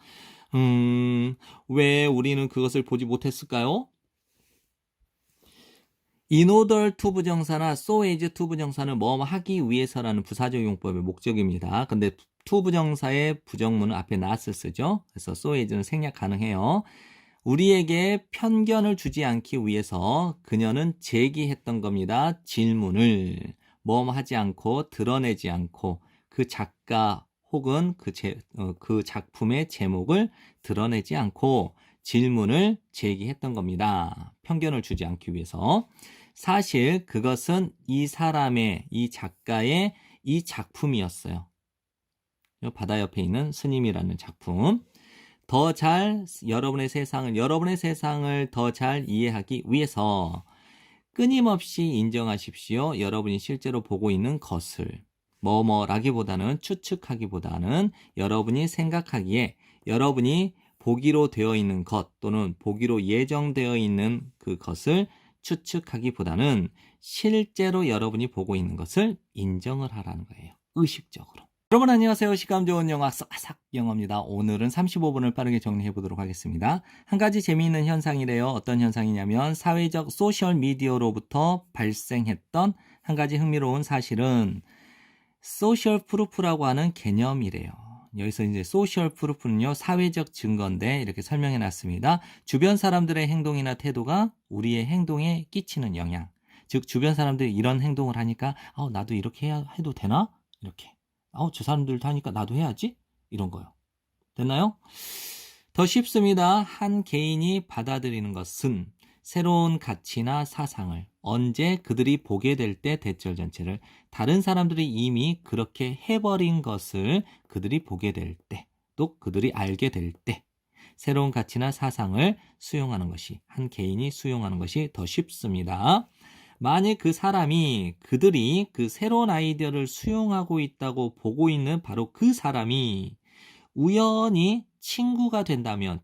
왜 우리는 그것을 보지 못했을까요? in order to 부정사나 so as to 부정사는 뭐뭐 하기 위해서라는 부사적 용법의 목적입니다. 근데 to 부정사의 부정문은 앞에 not을 쓰죠. 그래서 so as는 생략 가능해요. 우리에게 편견을 주지 않기 위해서 그녀는 제기했던 겁니다. 질문을 뭐뭐 하지 않고 드러내지 않고 그 작가 혹은 그 작품의 제목을 드러내지 않고 질문을 제기했던 겁니다. 편견을 주지 않기 위해서. 사실 그것은 이 사람의, 이 작가의 이 작품이었어요. 바다 옆에 있는 스님이라는 작품. 여러분의 세상을 더 잘 이해하기 위해서 끊임없이 인정하십시오. 여러분이 실제로 보고 있는 것을. 뭐뭐라기보다는 추측하기보다는 여러분이 생각하기에 여러분이 보기로 되어 있는 것 또는 보기로 예정되어 있는 그것을 추측하기보다는 실제로 여러분이 보고 있는 것을 인정을 하라는 거예요. 의식적으로. 여러분 안녕하세요. 시감 좋은 영화 싹싹 영어입니다. 오늘은 35분을 빠르게 정리해 보도록 하겠습니다. 한 가지 재미있는 현상이래요. 어떤 현상이냐면 사회적 소셜 미디어로부터 발생했던 한 가지 흥미로운 사실은 소셜 프루프라고 하는 개념이래요. 여기서 이제 소셜 프루프는요, 사회적 증거인데 이렇게 설명해 놨습니다. 주변 사람들의 행동이나 태도가 우리의 행동에 끼치는 영향. 즉, 주변 사람들이 이런 행동을 하니까, 나도 이렇게 해도 되나? 이렇게. 저 사람들도 하니까 나도 해야지? 이런 거요. 됐나요? 더 쉽습니다. 한 개인이 받아들이는 것은 새로운 가치나 사상을 언제 그들이 보게 될 때 대절 전체를 다른 사람들이 이미 그렇게 해버린 것을 그들이 보게 될 때, 또 그들이 알게 될 때 새로운 가치나 사상을 수용하는 것이, 한 개인이 수용하는 것이 더 쉽습니다. 만일 그 사람이 그들이 그 새로운 아이디어를 수용하고 있다고 보고 있는 바로 그 사람이 우연히 친구라면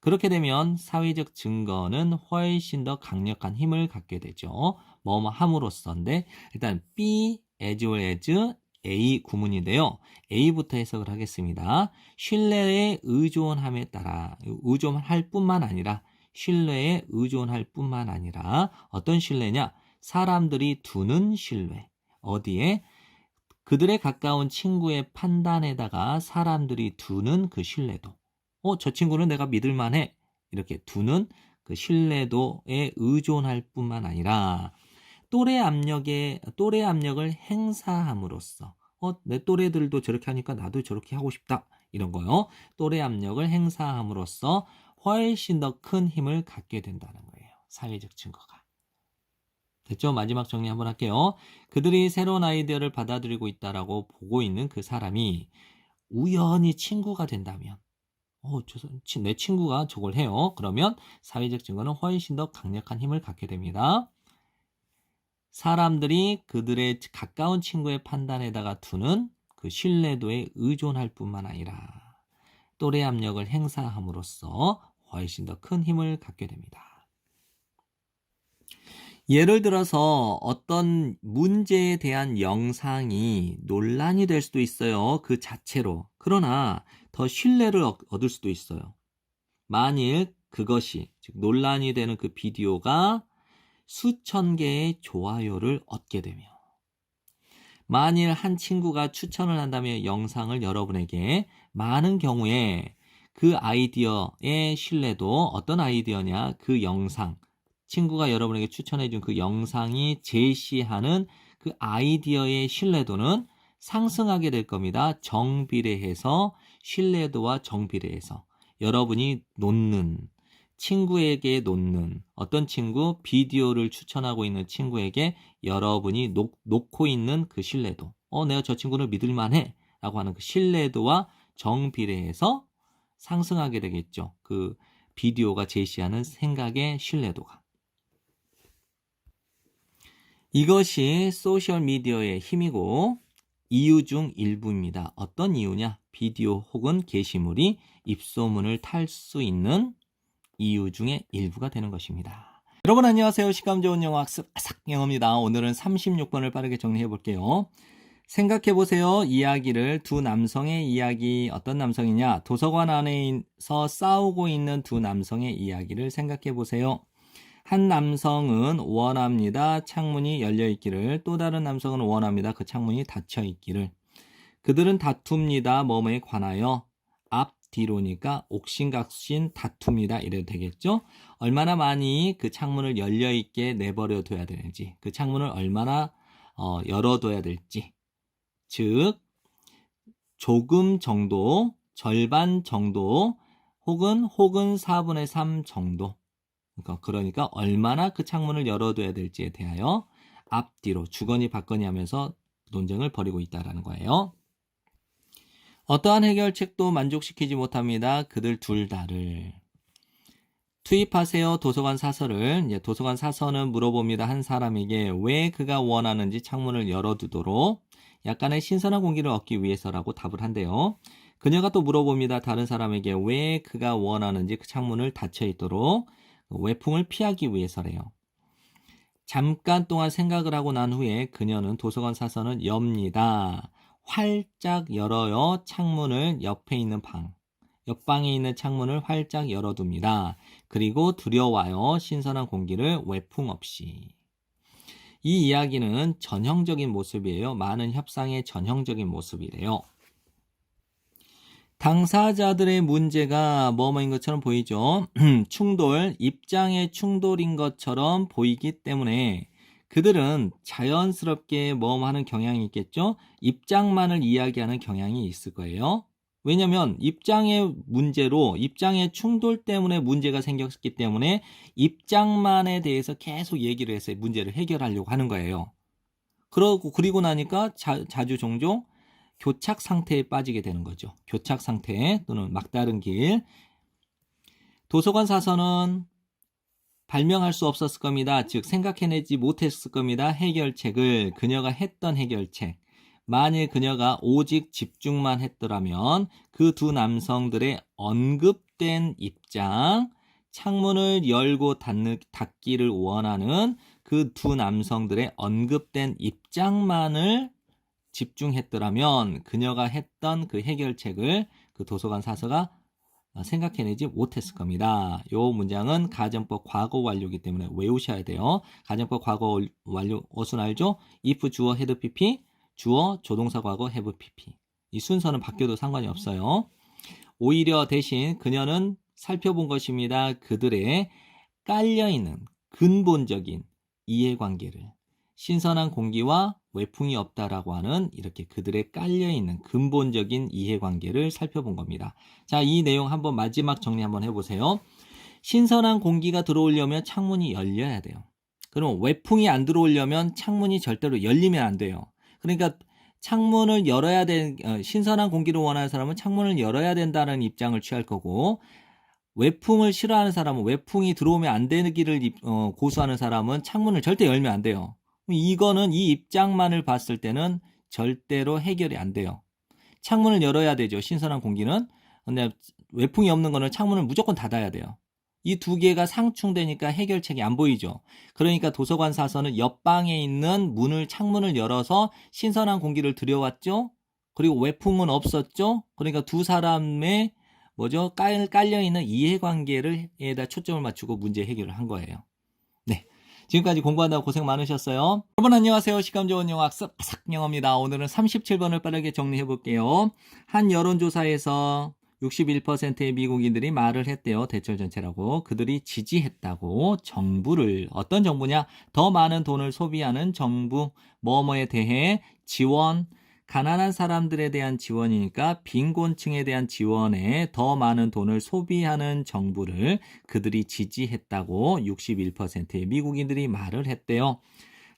그렇게 되면 사회적 증거는 훨씬 더 강력한 힘을 갖게 되죠. 뭐뭐 함으로써인데 일단 B as well as A 구문인데요. A부터 해석을 하겠습니다. 신뢰에 의존함에 따라 의존할 뿐만 아니라 신뢰에 의존할 뿐만 아니라 어떤 신뢰냐? 사람들이 두는 신뢰. 어디에? 그들의 가까운 친구의 판단에다가 사람들이 두는 그 신뢰도. 저 친구는 내가 믿을만해. 이렇게 두는 그 신뢰도에 의존할 뿐만 아니라 또래 압력을 행사함으로써 내 또래들도 저렇게 하니까 나도 저렇게 하고 싶다. 이런 거요. 또래 압력을 행사함으로써 훨씬 더 큰 힘을 갖게 된다는 거예요. 사회적 증거가. 됐죠? 마지막 정리 한번 할게요. 그들이 새로운 아이디어를 받아들이고 있다라고 보고 있는 그 사람이 우연히 친구가 된다면 내 친구가 저걸 해요. 그러면 사회적 증거는 훨씬 더 강력한 힘을 갖게 됩니다. 사람들이 그들의 가까운 친구의 판단에다가 두는 그 신뢰도에 의존할 뿐만 아니라 또래 압력을 행사함으로써 훨씬 더 큰 힘을 갖게 됩니다. 예를 들어서 어떤 문제에 대한 영상이 논란이 될 수도 있어요. 그 자체로. 그러나 더 신뢰를 얻을 수도 있어요. 만일 그것이, 즉 논란이 되는 그 비디오가 수천 개의 좋아요를 얻게 되며 만일 한 친구가 추천을 한다면 영상을 여러분에게 많은 경우에 그 아이디어의 신뢰도 어떤 아이디어냐? 그 영상, 친구가 여러분에게 추천해준 그 영상이 제시하는 그 아이디어의 신뢰도는 상승하게 될 겁니다. 정비례해서 신뢰도와 정비례해서 여러분이 친구에게 놓는 어떤 친구, 비디오를 추천하고 있는 친구에게 여러분이 놓고 있는 그 신뢰도 내가 저 친구를 믿을만해 라고 하는 그 신뢰도와 정비례해서 상승하게 되겠죠. 그 비디오가 제시하는 생각의 신뢰도가. 이것이 소셜미디어의 힘이고 이유 중 일부입니다. 어떤 이유냐? 비디오 혹은 게시물이 입소문을 탈 수 있는 이유 중에 일부가 되는 것입니다. 여러분 안녕하세요. 시감 좋은 영어 학습 아삭영어입니다. 오늘은 36번을 빠르게 정리해 볼게요. 생각해 보세요. 이야기를 두 남성의 이야기 어떤 남성이냐? 도서관 안에서 싸우고 있는 두 남성의 이야기를 생각해 보세요. 한 남성은 원합니다. 창문이 열려 있기를. 또 다른 남성은 원합니다. 그 창문이 닫혀 있기를. 그들은 다툽니다. 뭐뭐에 관하여. 앞뒤로니까 옥신각신 다툽니다. 이래도 되겠죠? 얼마나 많이 그 창문을 열려 있게 내버려 둬야 되는지, 그 창문을 얼마나 열어둬야 될지. 즉 조금 정도, 절반 정도, 혹은 4분의 3 정도. 그러니까 얼마나 그 창문을 열어둬야 될지에 대하여 앞뒤로 주거니 받거니 하면서 논쟁을 벌이고 있다는 거예요. 어떠한 해결책도 만족시키지 못합니다. 그들 둘 다를. 투입하세요. 도서관 사서를. 도서관 사서는 물어봅니다. 한 사람에게 왜 그가 원하는지 창문을 열어두도록 약간의 신선한 공기를 얻기 위해서라고 답을 한대요. 그녀가 또 물어봅니다. 다른 사람에게 왜 그가 원하는지 그 창문을 닫혀 있도록 외풍을 피하기 위해서래요. 잠깐 동안 생각을 하고 난 후에 그녀는 도서관 사서는 엽니다. 활짝 열어요. 창문을 옆에 있는 옆방에 있는 창문을 활짝 열어둡니다. 그리고 들여와요. 신선한 공기를 외풍 없이. 이 이야기는 전형적인 모습이에요. 많은 협상의 전형적인 모습이래요. 당사자들의 문제가 뭐뭐인 것처럼 보이죠. 충돌, 입장의 충돌인 것처럼 보이기 때문에 그들은 자연스럽게 뭐뭐하는 경향이 있겠죠. 입장만을 이야기하는 경향이 있을 거예요. 왜냐하면 입장의 문제로, 입장의 충돌 때문에 문제가 생겼기 때문에 입장만에 대해서 계속 얘기를 해서 문제를 해결하려고 하는 거예요. 그리고 나니까 자주 종종 교착 상태에 빠지게 되는 거죠. 교착 상태 또는 막다른 길. 도서관 사서는 발명할 수 없었을 겁니다. 즉 생각해내지 못했을 겁니다. 해결책을. 그녀가 했던 해결책. 만일 그녀가 오직 집중만 했더라면 그 두 남성들의 언급된 입장, 창문을 열고 닫기를 원하는 그 두 남성들의 언급된 입장만을 집중했더라면 그녀가 했던 그 해결책을 그 도서관 사서가 생각해내지 못했을 겁니다. 이 문장은 가정법 과거 완료이기 때문에 외우셔야 돼요. 가정법 과거 완료 어순 알죠? if 주어 had pp, 주어 조동사 과거 have pp. 이 순서는 바뀌어도 상관이 없어요. 오히려 대신 그녀는 살펴본 것입니다. 그들의 깔려있는 근본적인 이해관계를. 신선한 공기와 외풍이 없다라고 하는 이렇게 그들의 깔려있는 근본적인 이해관계를 살펴본 겁니다. 자, 이 내용 한번 마지막 정리 한번 해보세요. 신선한 공기가 들어오려면 창문이 열려야 돼요. 그럼 외풍이 안 들어오려면 창문이 절대로 열리면 안 돼요. 그러니까 창문을 열어야 신선한 공기를 원하는 사람은 창문을 열어야 된다는 입장을 취할 거고, 외풍을 싫어하는 사람은 외풍이 들어오면 안 되기를 고수하는 사람은 창문을 절대 열면 안 돼요. 이거는 이 입장만을 봤을 때는 절대로 해결이 안 돼요. 창문을 열어야 되죠. 신선한 공기는. 근데 외풍이 없는 거는 창문을 무조건 닫아야 돼요. 이 두 개가 상충되니까 해결책이 안 보이죠. 그러니까 도서관 사서는 옆방에 있는 창문을 열어서 신선한 공기를 들여왔죠. 그리고 외풍은 없었죠. 그러니까 두 사람의 깔려있는 이해관계에다 초점을 맞추고 문제 해결을 한 거예요. 네. 지금까지 공부한다고 고생 많으셨어요. 여러분 안녕하세요. 시간 좋은 영어학습 아삭영어입니다. 오늘은 37번을 빠르게 정리해 볼게요. 한 여론조사에서 61%의 미국인들이 말을 했대요. 대출 전체라고. 그들이 지지했다고 정부를. 어떤 정부냐? 더 많은 돈을 소비하는 정부 뭐뭐에 대해 지원, 가난한 사람들에 대한 지원이니까 빈곤층에 대한 지원에 더 많은 돈을 소비하는 정부를 그들이 지지했다고 61%의 미국인들이 말을 했대요.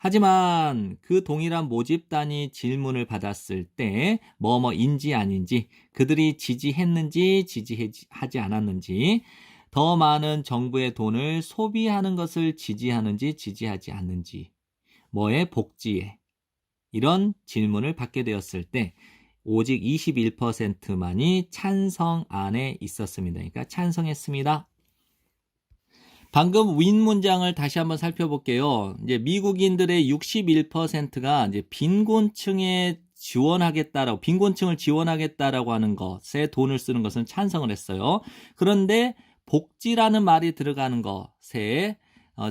하지만 그 동일한 모집단이 질문을 받았을 때 뭐뭐인지 아닌지, 그들이 지지했는지 지지하지 않았는지, 더 많은 정부의 돈을 소비하는 것을 지지하는지 지지하지 않는지, 복지에 이런 질문을 받게 되었을 때 오직 21%만이 찬성 안에 있었습니다. 그러니까 찬성했습니다. 방금 윈 문장을 다시 한번 살펴볼게요. 이제 미국인들의 61%가 이제 빈곤층을 지원하겠다라고 하는 것에 돈을 쓰는 것은 찬성을 했어요. 그런데 복지라는 말이 들어가는 것에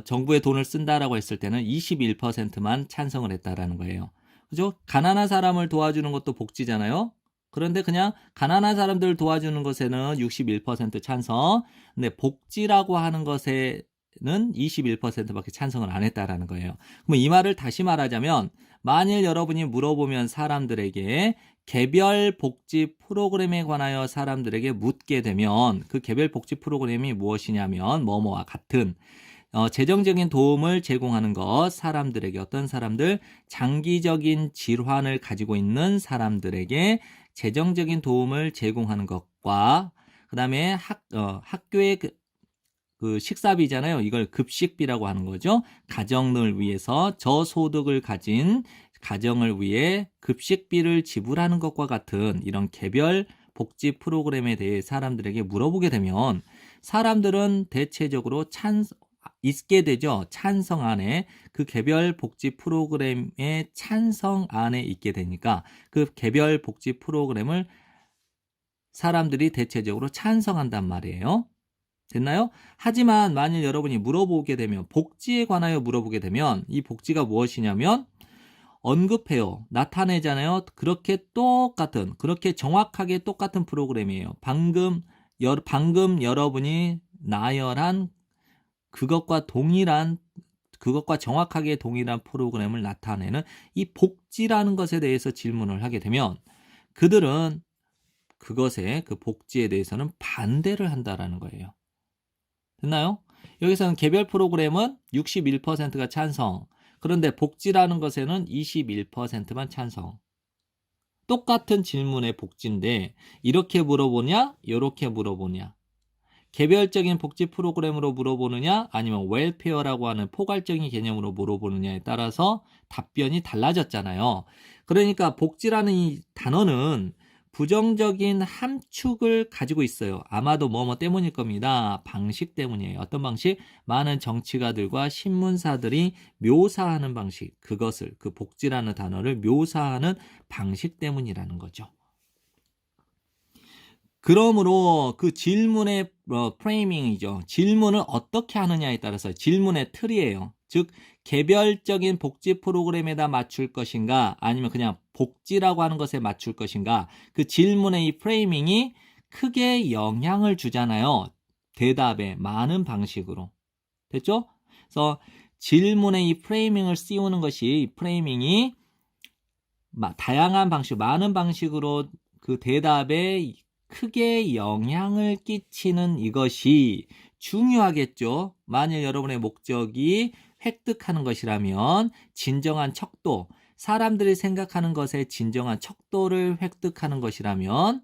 정부의 돈을 쓴다라고 했을 때는 21%만 찬성을 했다라는 거예요. 그죠? 가난한 사람을 도와주는 것도 복지잖아요. 그런데 그냥 가난한 사람들을 도와주는 것에는 61% 찬성. 근데 복지라고 하는 것에는 21%밖에 찬성을 안 했다라는 거예요. 그럼 이 말을 다시 말하자면 만일 여러분이 물어보면 사람들에게 개별 복지 프로그램에 관하여 사람들에게 묻게 되면 그 개별 복지 프로그램이 무엇이냐면 뭐뭐와 같은 재정적인 도움을 제공하는 것, 사람들에게 어떤 사람들, 장기적인 질환을 가지고 있는 사람들에게 재정적인 도움을 제공하는 것과 그 다음에 학교의 그 식사비잖아요. 이걸 급식비라고 하는 거죠. 가정을 위해서 저소득을 가진 가정을 위해 급식비를 지불하는 것과 같은 이런 개별 복지 프로그램에 대해 사람들에게 물어보게 되면 사람들은 대체적으로 있게 되죠. 찬성 안에. 그 개별 복지 프로그램의 찬성 안에 있게 되니까 그 개별 복지 프로그램을 사람들이 대체적으로 찬성한단 말이에요. 됐나요? 하지만 만일 여러분이 물어보게 되면 복지에 관하여 물어보게 되면 이 복지가 무엇이냐면 언급해요. 나타내잖아요. 그렇게 정확하게 똑같은 프로그램이에요. 방금 여러분이 나열한 그것과 정확하게 동일한 프로그램을 나타내는 이 복지라는 것에 대해서 질문을 하게 되면 그들은 그 복지에 대해서는 반대를 한다라는 거예요. 됐나요? 여기서는 개별 프로그램은 61%가 찬성. 그런데 복지라는 것에는 21%만 찬성. 똑같은 질문의 복지인데 이렇게 물어보냐? 이렇게 물어보냐? 개별적인 복지 프로그램으로 물어보느냐? 아니면 웰페어라고 하는 포괄적인 개념으로 물어보느냐에 따라서 답변이 달라졌잖아요. 그러니까 복지라는 이 단어는 부정적인 함축을 가지고 있어요. 아마도 뭐뭐 때문일 겁니다. 방식 때문이에요. 어떤 방식? 많은 정치가들과 신문사들이 묘사하는 방식, 그 복지라는 단어를 묘사하는 방식 때문이라는 거죠. 그러므로 그 질문의 프레이밍이죠. 질문을 어떻게 하느냐에 따라서 질문의 틀이에요. 즉 개별적인 복지 프로그램에다 맞출 것인가 아니면 그냥 복지라고 하는 것에 맞출 것인가 그 질문의 이 프레이밍이 크게 영향을 주잖아요. 대답에 많은 방식으로. 됐죠? 그래서 질문의 이 프레이밍을 씌우는 것이 이 프레이밍이 다양한 방식, 많은 방식으로 그 대답에 크게 영향을 끼치는 이것이 중요하겠죠. 만일 여러분의 목적이 획득하는 것이라면 진정한 척도, 사람들이 생각하는 것의 진정한 척도를 획득하는 것이라면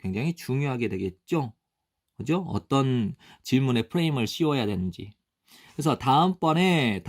굉장히 중요하게 되겠죠. 그죠? 어떤 질문의 프레임을 씌워야 되는지. 그래서 다음번에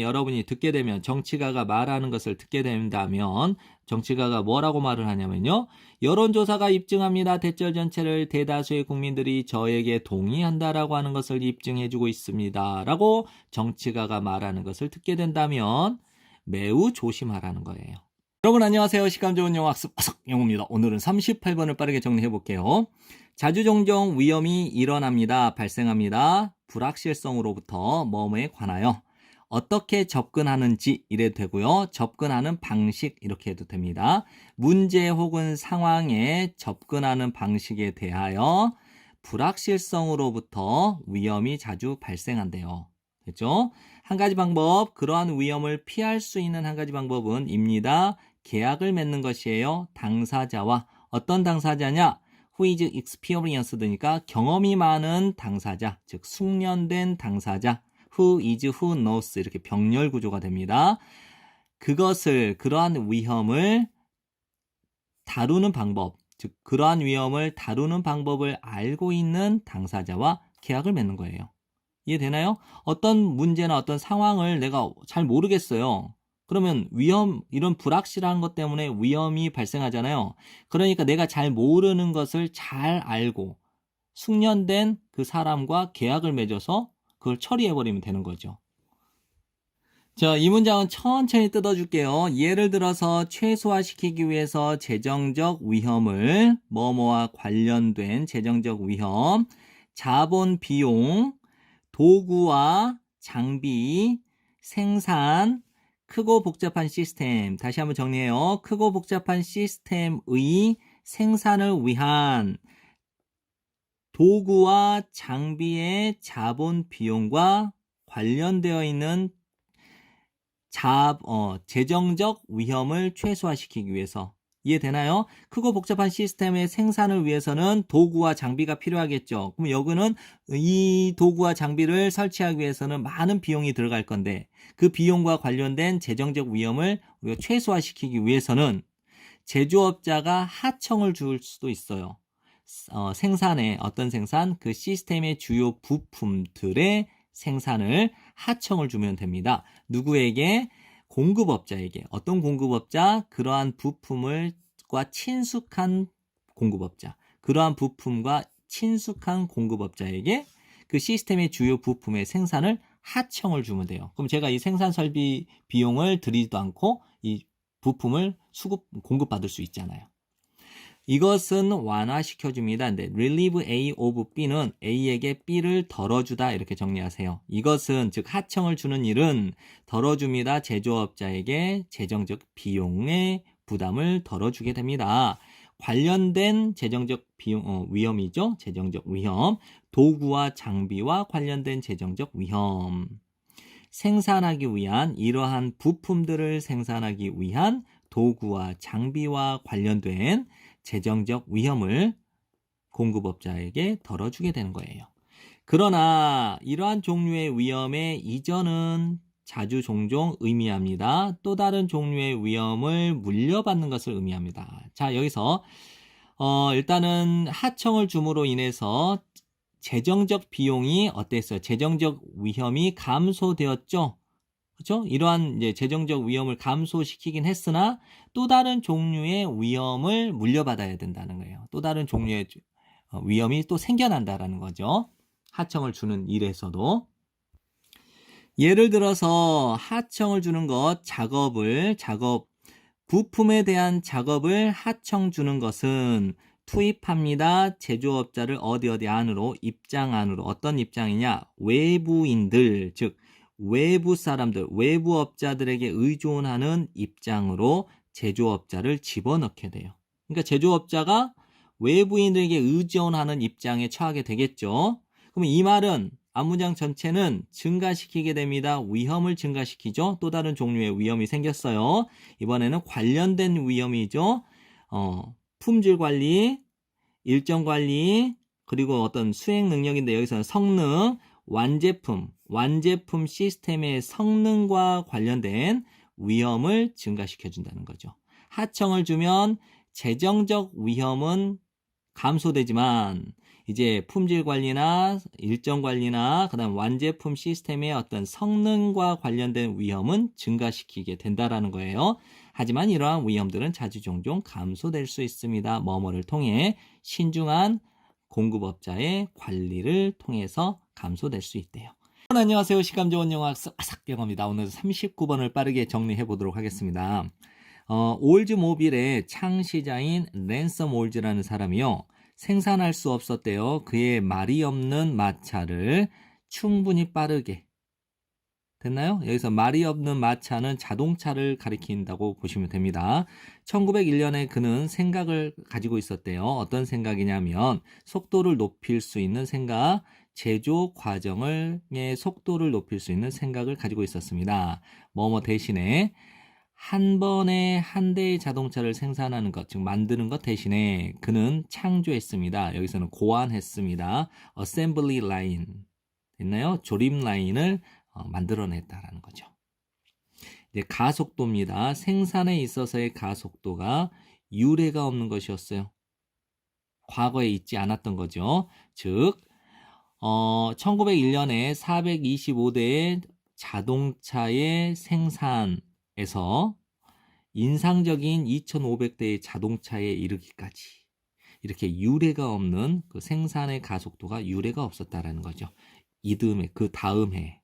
여러분이 듣게 되면 정치가가 말하는 것을 듣게 된다면 정치가가 뭐라고 말을 하냐면요. 여론조사가 입증합니다. 대절 전체를 대다수의 국민들이 저에게 동의한다라고 하는 것을 입증해주고 있습니다. 라고 정치가가 말하는 것을 듣게 된다면 매우 조심하라는 거예요. 여러분 안녕하세요. 식감 좋은 영어 학습 영어입니다. 오늘은 38번을 빠르게 정리해 볼게요. 자주 종종 위험이 일어납니다. 발생합니다. 불확실성으로부터 뭐뭐에 관하여 어떻게 접근하는지 이래도 되고요. 접근하는 방식 이렇게 해도 됩니다. 문제 혹은 상황에 접근하는 방식에 대하여 불확실성으로부터 위험이 자주 발생한대요. 됐죠? 한 가지 방법, 그러한 위험을 피할 수 있는 한 가지 방법은 입니다. 계약을 맺는 것이에요. 당사자와. 어떤 당사자냐? Who is experienced니까 경험이 많은 당사자, 즉 숙련된 당사자. Who is who knows 이렇게 병렬 구조가 됩니다. 그러한 위험을 다루는 방법, 즉 그러한 위험을 다루는 방법을 알고 있는 당사자와 계약을 맺는 거예요. 이해되나요? 어떤 문제나 어떤 상황을 내가 잘 모르겠어요. 그러면 이런 불확실한 것 때문에 위험이 발생하잖아요. 그러니까 내가 잘 모르는 것을 잘 알고 숙련된 그 사람과 계약을 맺어서 그걸 처리해버리면 되는 거죠. 자, 이 문장은 천천히 뜯어줄게요. 예를 들어서 최소화시키기 위해서 재정적 위험을 뭐뭐와 관련된 재정적 위험, 자본 비용, 도구와 장비, 생산, 크고 복잡한 시스템. 다시 한번 정리해요. 크고 복잡한 시스템의 생산을 위한 도구와 장비의 자본 비용과 관련되어 있는 재정적 위험을 최소화시키기 위해서. 이해되나요? 크고 복잡한 시스템의 생산을 위해서는 도구와 장비가 필요하겠죠. 그럼 여기는 이 도구와 장비를 설치하기 위해서는 많은 비용이 들어갈 건데 그 비용과 관련된 재정적 위험을 우리가 최소화시키기 위해서는 제조업자가 하청을 줄 수도 있어요. 어떤 생산? 그 시스템의 주요 부품들의 생산을 하청을 주면 됩니다. 누구에게? 공급업자에게. 어떤 공급업자? 그러한 부품과 친숙한 공급업자. 그러한 부품과 친숙한 공급업자에게 그 시스템의 주요 부품의 생산을 하청을 주면 돼요. 그럼 제가 이 생산 설비 비용을 들이지도 않고 이 부품을 공급받을 수 있잖아요. 이것은 완화시켜줍니다. 근데 relieve A of B는 A에게 B를 덜어주다 이렇게 정리하세요. 이것은 즉 하청을 주는 일은 덜어줍니다. 제조업자에게 재정적 비용의 부담을 덜어주게 됩니다. 관련된 재정적 위험이죠. 재정적 위험. 도구와 장비와 관련된 재정적 위험. 생산하기 위한 이러한 부품들을 생산하기 위한 도구와 장비와 관련된 재정적 위험을 공급업자에게 덜어주게 되는 거예요. 그러나 이러한 종류의 위험의 이전은 자주 종종 의미합니다. 또 다른 종류의 위험을 물려받는 것을 의미합니다. 자, 여기서 일단은 하청을 줌으로 인해서 재정적 비용이 어땠어요? 재정적 위험이 감소되었죠? 그렇죠? 이러한 이제 재정적 위험을 감소시키긴 했으나 또 다른 종류의 위험을 물려받아야 된다는 거예요. 또 다른 종류의 위험이 또 생겨난다라는 거죠. 하청을 주는 일에서도. 예를 들어서 하청을 주는 것, 부품에 대한 작업을 하청 주는 것은 투입합니다. 제조업자를 어디 안으로, 입장 안으로. 어떤 입장이냐? 외부인들, 즉 외부 사람들, 외부 업자들에게 의존하는 입장으로 제조업자를 집어넣게 돼요. 그러니까 제조업자가 외부인들에게 의존하는 입장에 처하게 되겠죠. 그럼 이 말은 앞문장 전체는 증가시키게 됩니다. 위험을 증가시키죠. 또 다른 종류의 위험이 생겼어요. 이번에는 관련된 위험이죠. 품질 관리, 일정 관리, 그리고 어떤 수행 능력인데 여기서는 성능, 완제품 시스템의 성능과 관련된 위험을 증가시켜준다는 거죠. 하청을 주면 재정적 위험은 감소되지만 이제 품질 관리나 일정 관리나 그다음 완제품 시스템의 어떤 성능과 관련된 위험은 증가시키게 된다라는 거예요. 하지만 이러한 위험들은 자주 종종 감소될 수 있습니다. 뭐뭐를 통해 신중한 공급업자의 관리를 통해서 감소될 수 있대요. 안녕하세요. 시감 좋은 영어학습 아삭병어입니다. 오늘 39번을 빠르게 정리해 보도록 하겠습니다. 올즈모빌의 창시자인 랜섬 올즈라는 사람이요. 생산할 수 없었대요. 그의 말이 없는 마차를 충분히 빠르게. 됐나요? 여기서 말이 없는 마차는 자동차를 가리킨다고 보시면 됩니다. 1901년에 그는 생각을 가지고 있었대요. 어떤 생각이냐면 속도를 높일 수 있는 생각, 제조 과정의 속도를 높일 수 있는 생각을 가지고 있었습니다. 뭐뭐 대신에 한 번에 한 대의 자동차를 생산하는 것, 즉 만드는 것 대신에 그는 창조했습니다. 여기서는 고안했습니다. assembly line 됐나요? 조립 라인을 만들어냈다라는 거죠. 이제 가속도입니다. 생산에 있어서의 가속도가 유례가 없는 것이었어요. 과거에 있지 않았던 거죠. 즉 1901년에 425대의 자동차의 생산에서 인상적인 2500대의 자동차에 이르기까지 이렇게 유례가 없는 그 생산의 가속도가 유례가 없었다라는 거죠. 그 다음 해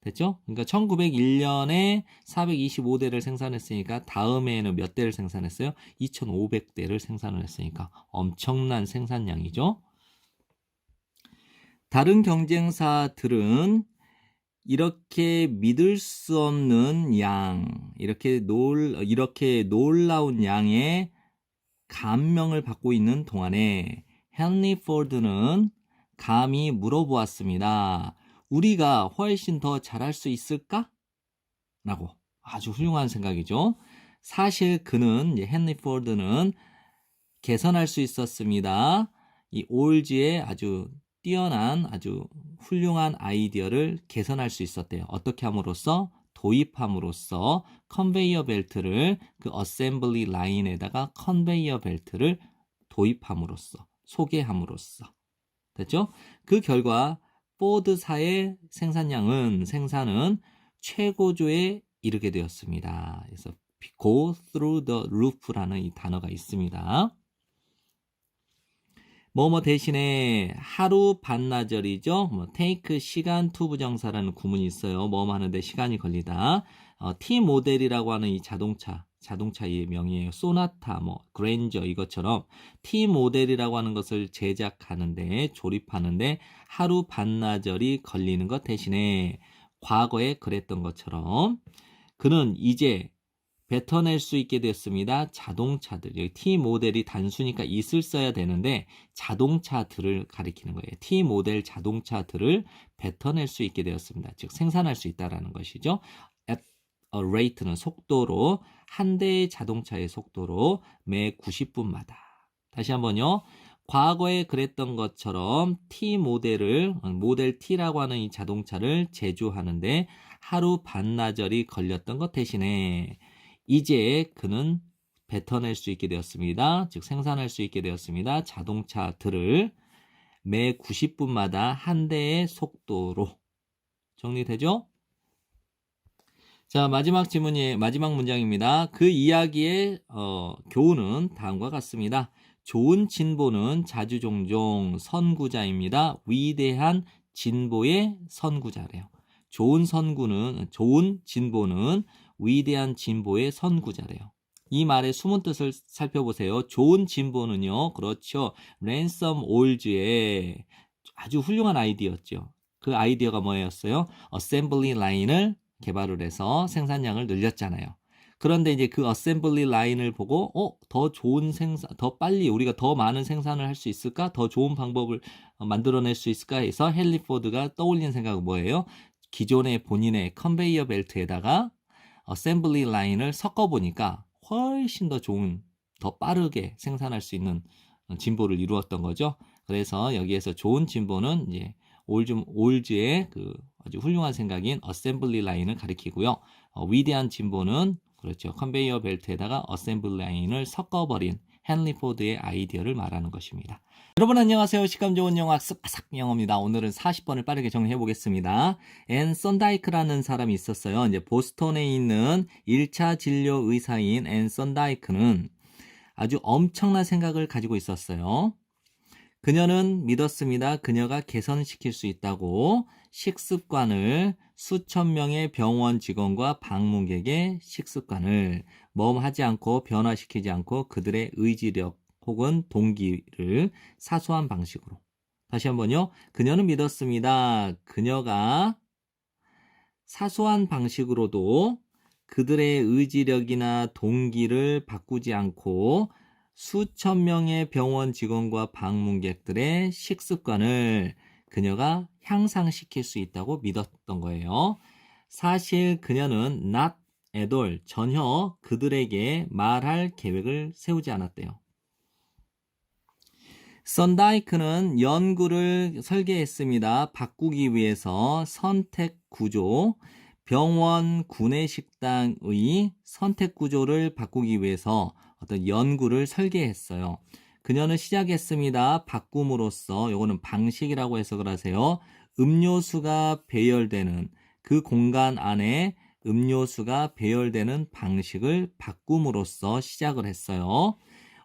됐죠? 그러니까 1901년에 425대를 생산했으니까 다음 해에는 몇 대를 생산했어요? 2500대를 생산을 했으니까 엄청난 생산량이죠. 다른 경쟁사들은 이렇게 믿을 수 없는 양, 이렇게 놀라운 양의 감명을 받고 있는 동안에 헨리 포드는 감히 물어보았습니다. 우리가 훨씬 더 잘할 수 있을까? 라고 아주 훌륭한 생각이죠. 사실 헨리 포드는 개선할 수 있었습니다. 이 올즈의 아주 뛰어난 아주 훌륭한 아이디어를 개선할 수 있었대요. 어떻게 함으로써? 도입함으로써 컨베이어 벨트를 그 어셈블리 라인에다가 컨베이어 벨트를 도입함으로써 소개함으로써 됐죠? 그 결과 포드사의 생산은 최고조에 이르게 되었습니다. 그래서 go through the roof라는 이 단어가 있습니다. 뭐뭐 대신에 하루 반나절이죠. 뭐 take 시간 to 부정사라는 구문이 있어요. 뭐뭐 하는데 시간이 걸리다. T 모델이라고 하는 이 자동차의 명이에요. 소나타, 뭐 그랜저 이것처럼 T 모델이라고 하는 것을 제작하는데 조립하는데 하루 반나절이 걸리는 것 대신에 과거에 그랬던 것처럼 그는 이제 뱉어낼 수 있게 됐습니다. 자동차들. 여기 T 모델이 단수니까 있을 써야 되는데 자동차들을 가리키는 거예요. T 모델 자동차들을 뱉어낼 수 있게 되었습니다. 즉 생산할 수 있다라는 것이죠. At a rate는 속도로 한 대의 자동차의 속도로 매 90분마다. 다시 한번요. 과거에 그랬던 것처럼 T 모델을 모델 T라고 하는 이 자동차를 제조하는데 하루 반나절이 걸렸던 것 대신에 이제 그는 뱉어낼 수 있게 되었습니다. 즉 생산할 수 있게 되었습니다. 자동차들을 매 90분마다 한 대의 속도로. 정리되죠? 자, 마지막 문장입니다. 그 이야기의 교훈은 다음과 같습니다. 좋은 진보는 자주 종종 선구자입니다. 위대한 진보의 선구자래요. 좋은 진보는 위대한 진보의 선구자래요. 이 말의 숨은 뜻을 살펴보세요. 좋은 진보는요. 그렇죠. 랜섬 올즈의 아주 훌륭한 아이디어였죠. 그 아이디어가 뭐였어요? 어셈블리 라인을 개발을 해서 생산량을 늘렸잖아요. 그런데 이제 그 어셈블리 라인을 보고 더 좋은 더 빨리 우리가 더 많은 생산을 할 수 있을까? 더 좋은 방법을 만들어낼 수 있을까? 해서 헨리 포드가 떠올린 생각은 뭐예요? 기존의 본인의 컨베이어 벨트에다가 어셈블리 라인을 섞어보니까 훨씬 더 좋은, 더 빠르게 생산할 수 있는 진보를 이루었던 거죠. 그래서 여기에서 좋은 진보는 이제 올즈의 그 아주 훌륭한 생각인 어셈블리 라인을 가리키고요. 위대한 진보는 그렇죠. 컨베이어 벨트에다가 어셈블리 라인을 섞어버린 헨리 포드의 아이디어를 말하는 것입니다. 여러분 안녕하세요. 식감 좋은 영어 학습 아삭 영어입니다. 오늘은 40번을 빠르게 정리해 보겠습니다. 앤 썬다이크라는 사람이 있었어요. 이제 보스턴에 있는 1차 진료 의사인 앤 썬다이크는 아주 엄청난 생각을 가지고 있었어요. 그녀는 믿었습니다. 그녀가 개선시킬 수 있다고 식습관을 수천 명의 병원 직원과 방문객의 식습관을 멈하지 않고 변화시키지 않고 그들의 의지력 혹은 동기를 사소한 방식으로. 다시 한번요. 그녀는 믿었습니다. 그녀가 사소한 방식으로도 그들의 의지력이나 동기를 바꾸지 않고 수천 명의 병원 직원과 방문객들의 식습관을 그녀가 향상시킬 수 있다고 믿었던 거예요. 사실 그녀는 not at all, 전혀 그들에게 말할 계획을 세우지 않았대요. 썬다이크는 연구를 설계했습니다. 바꾸기 위해서 선택 구조, 병원 구내식당의 선택 구조를 바꾸기 위해서 어떤 연구를 설계했어요. 그녀는 시작했습니다. 바꿈으로써, 요거는 방식이라고 해석을 하세요. 음료수가 배열되는 그 공간 안에 음료수가 배열되는 방식을 바꿈으로써 시작을 했어요.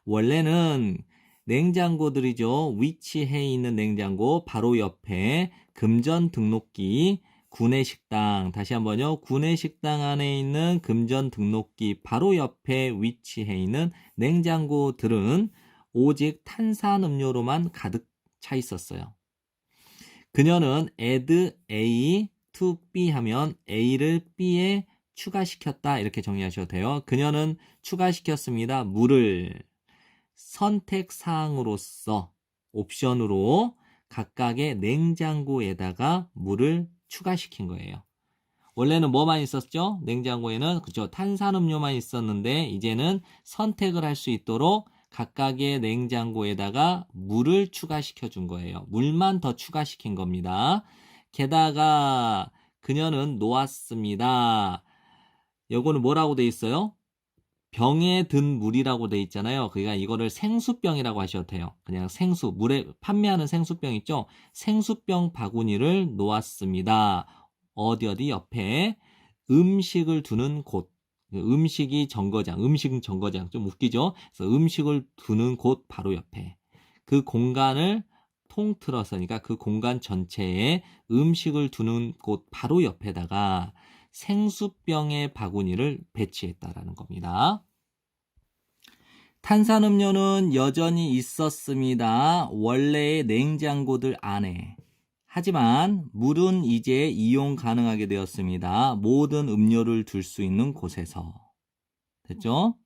원래는 냉장고들이죠. 위치해 있는 냉장고 바로 옆에 금전 등록기, 구내식당, 다시 한번요. 구내식당 안에 있는 금전 등록기 바로 옆에 위치해 있는 냉장고들은 오직 탄산음료로만 가득 차 있었어요. 그녀는 add A to B 하면 A를 B에 추가시켰다 이렇게 정리하셔도 돼요. 그녀는 추가시켰습니다. 물을 선택사항으로서 옵션으로 각각의 냉장고에다가 물을 추가시킨 거예요. 원래는 뭐만 있었죠? 냉장고에는 그죠? 탄산음료만 있었는데 이제는 선택을 할 수 있도록 각각의 냉장고에다가 물을 추가시켜 준 거예요. 물만 더 추가시킨 겁니다. 게다가 그녀는 놓았습니다. 요거는 뭐라고 돼 있어요? 병에 든 물이라고 돼 있잖아요. 그러니까 이거를 생수병이라고 하셔도 돼요. 그냥 생수, 물에 판매하는 생수병 있죠? 생수병 바구니를 놓았습니다. 어디 옆에 음식을 두는 곳. 음식 정거장 좀 웃기죠? 그래서 음식을 두는 곳 바로 옆에. 그 공간을 통틀어서, 그러니까 그 공간 전체에 음식을 두는 곳 바로 옆에다가 생수병의 바구니를 배치했다라는 겁니다. 탄산음료는 여전히 있었습니다. 원래의 냉장고들 안에. 하지만 물은 이제 이용 가능하게 되었습니다. 모든 음료를 둘 수 있는 곳에서. 됐죠?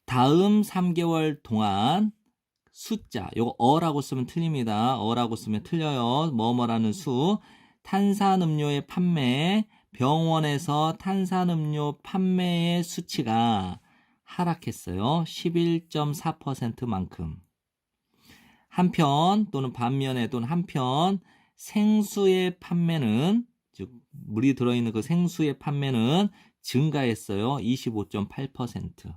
다음 3개월 동안 숫자, 요거 어라고 쓰면 틀립니다. 어라고 쓰면 틀려요. 뭐뭐라는 수. 탄산음료의 판매, 병원에서 탄산음료 판매의 수치가 하락했어요. 11.4%만큼. 한편 또는 반면에 또는 한편 생수의 판매는, 즉 물이 들어있는 그 생수의 판매는 증가했어요. 25.8%.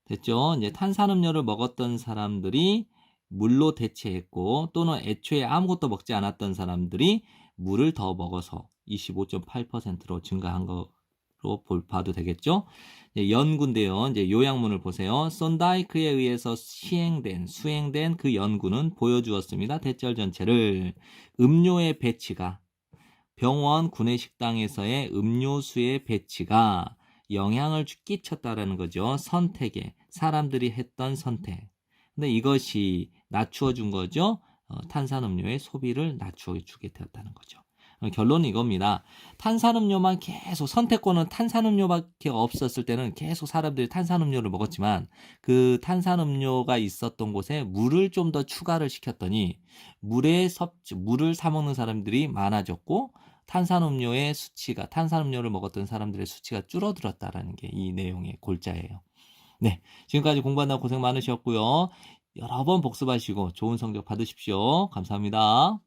됐죠? 이제 탄산음료를 먹었던 사람들이 물로 대체했고, 또는 애초에 아무것도 먹지 않았던 사람들이 물을 더 먹어서 25.8%로 증가한 거로 봐도 되겠죠? 연구인데요. 이제 요약문을 보세요. 손다이크에 의해서 수행된 그 연구는 보여주었습니다. 대절 전체를. 음료의 배치가, 병원 구내식당에서의 음료수의 배치가 영향을 끼쳤다라는 거죠. 선택에, 사람들이 했던 선택. 근데 이것이 낮추어 준 거죠. 탄산음료의 소비를 낮추어 주게 되었다는 거죠. 결론은 이겁니다. 탄산음료만 계속, 선택권은 탄산음료밖에 없었을 때는 계속 사람들이 탄산음료를 먹었지만, 그 탄산음료가 있었던 곳에 물을 좀 더 추가를 시켰더니 물을 사 먹는 사람들이 많아졌고, 탄산음료의 수치가, 탄산음료를 먹었던 사람들의 수치가 줄어들었다라는 게 이 내용의 골자예요. 네, 지금까지 공부한다고 고생 많으셨고요. 여러 번 복습하시고 좋은 성적 받으십시오. 감사합니다.